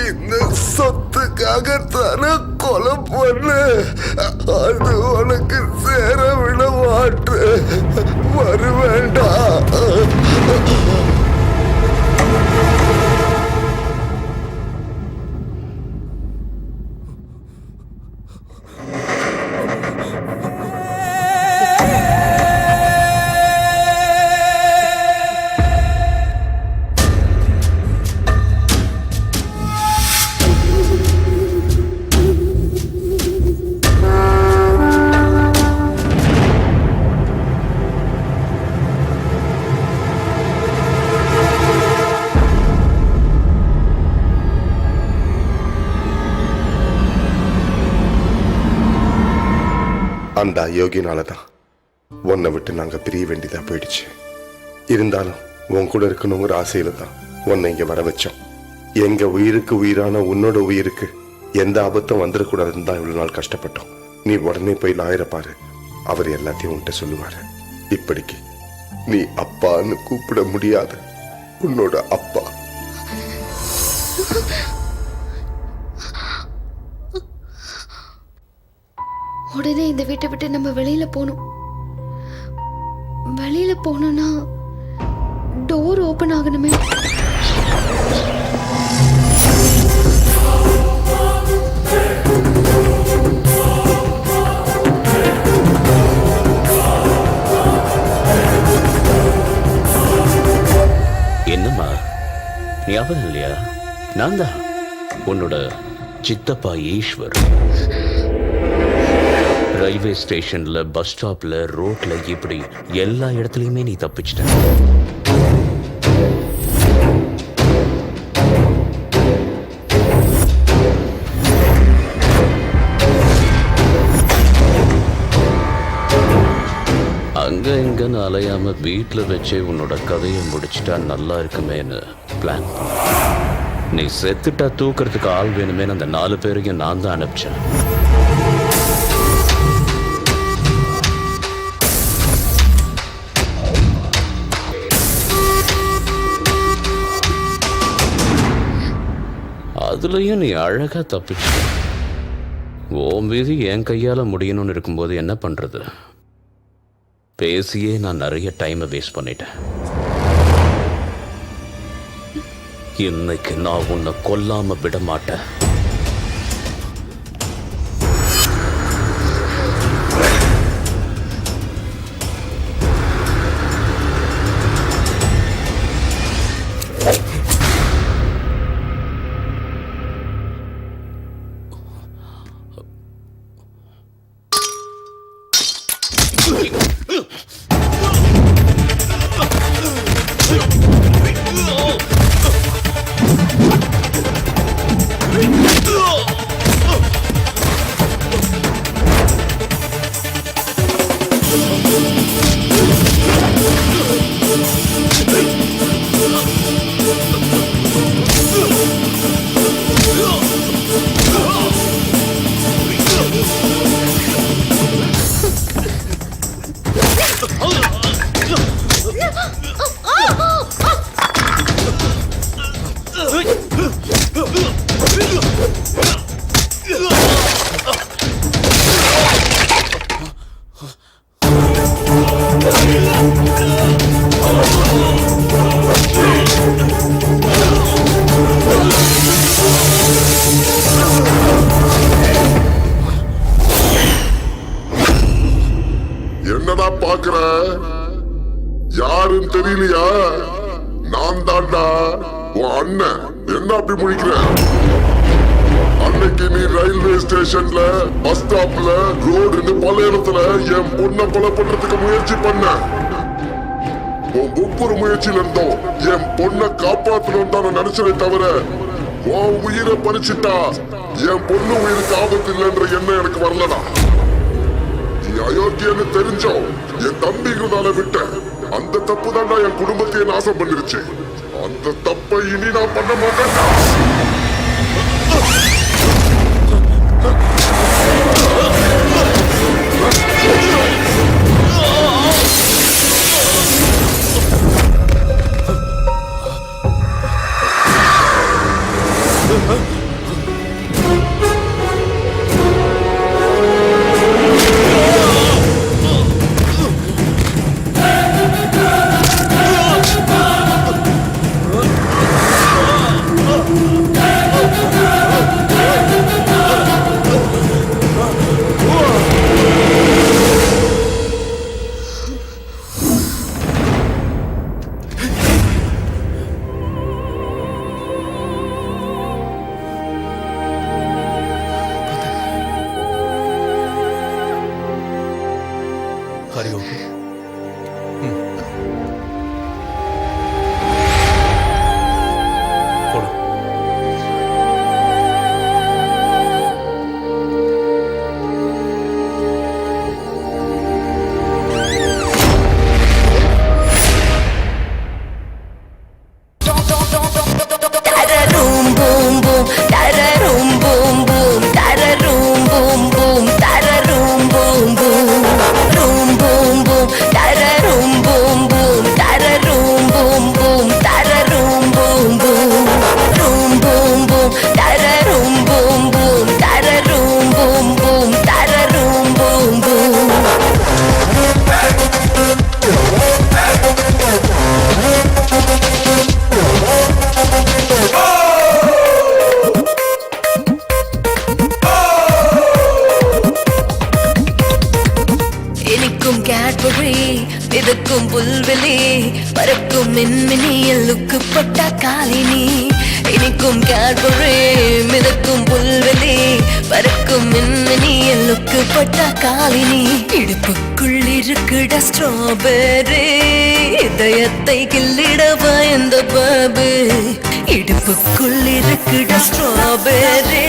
இந்த சொத்துக்காக தானே கொலை பண்ணு. அது உனக்கு சேர விட மாட்டு. வர வேண்டாம். அந்த அயோக்கியனால தான் உன்னை விட்டு நாங்க பிரிய வேண்டியதா போயிடுச்சு. இருந்தாலும் உன் கூட இருக்கணுங்கிற ஆசையில தான் உன்னை இங்க வர வச்சோம். எங்க உயிருக்கு உயிரான உன்னோட உயிருக்கு எந்த ஆபத்தும் வந்துடக்கூடாதுன்னு தான் இவ்வளவு நாள் கஷ்டப்பட்டோம். நீ உடனே போய் லாயரை பாரு, அவர் எல்லாத்தையும் உன்கிட்ட சொல்லுவாரு. இப்படிக்கு நீ அப்பான்னு கூப்பிட முடியாத உன்னோட அப்பா. உடனே இந்த வீட்டை விட்டு நம்ம வெளியில போகணும். வெளியில போகணும்னா டோர் ஓபன் ஆகணுமே. என்னம்மா ஞாபகம் இல்லையா? நான் தான் உன்னோட சித்தப்பா ஈஸ்வர். ரயில்வே ஸ்டேஷன்ல, பஸ் ஸ்டாப்ல, ரோட்ல, இப்படி எல்லா இடத்துலயுமே நீ தப்பிச்சிட்ட. அங்க இங்கன்னு அலையாம வீட்டுல வச்சே உன்னோட கதையை முடிச்சிட்டா நல்லா இருக்குமேன்னு பிளான் பண்ண. நீ செத்துட்டா தூக்குறதுக்கு ஆள் வேணுமேன்னு அந்த 4 பேரையும் நான் தான் அனுப்பிச்சேன். அதுலயும் நீ அழகா தப்பிச்சு. ஓம் விதி என் கையால முடியணும்னு இருக்கும்போது என்ன பண்றது? பேசியே நான் நிறைய டைமை வேஸ்ட் பண்ணிட்டேன். இன்னைக்கு நான் உன்னை கொல்லாம விட மாட்டேன். என்னடா பாக்குற? யாருன்னு தெரியலையா? நான் தாண்டா உன் அண்ணன். என்ன அப்படி முடிக்கிற? அன்னைக்கு நீ ரயில்வே ஸ்டேஷன்ல, பஸ் ஸ்டாப்ல, ரோடுன்னு பல இடத்துல என் பொண்ணை கொலை பண்றதுக்கு முயற்சி பண்ண. உன் ஒவ்வொரு முயற்சியில இருந்தோம் என் பொண்ணை காப்பாற்றணும் தான் நினைச்சதை தவிர உன் உயிரை பறிச்சுட்டா என் பொண்ணு உயிருக்கு ஆபத்து இல்லைன்ற எண்ணம் எனக்கு வரலடா. நீ அயோக்கியன்னு தெரிஞ்சோம் என் தம்பிங்கிறதால விட்ட. அந்த தப்பு தான்டா என் குடும்பத்தையே நாசம் பண்ணிருச்சு. அந்த தப்பை இனி நான் பண்ண மாட்டேன்டா. ஹரி ஓகே. போலாம். மிதக்கும் புல்வெளி பறக்கும் மின்மினியில் லுக்குப்பட்ட காலினி. இனிக்கும் கேட்பரே மிதக்கும் புல்வெளி பறக்கும் மின்மினியில் லுக்குப்பட்ட காலினி. இடுப்புக்குள் இருக்குட ஸ்ட்ராபெரி இதயத்தை கிள்ளிடவா இந்த பாபு. இடுப்புக்குள் இருக்குட ஸ்ட்ராபெரி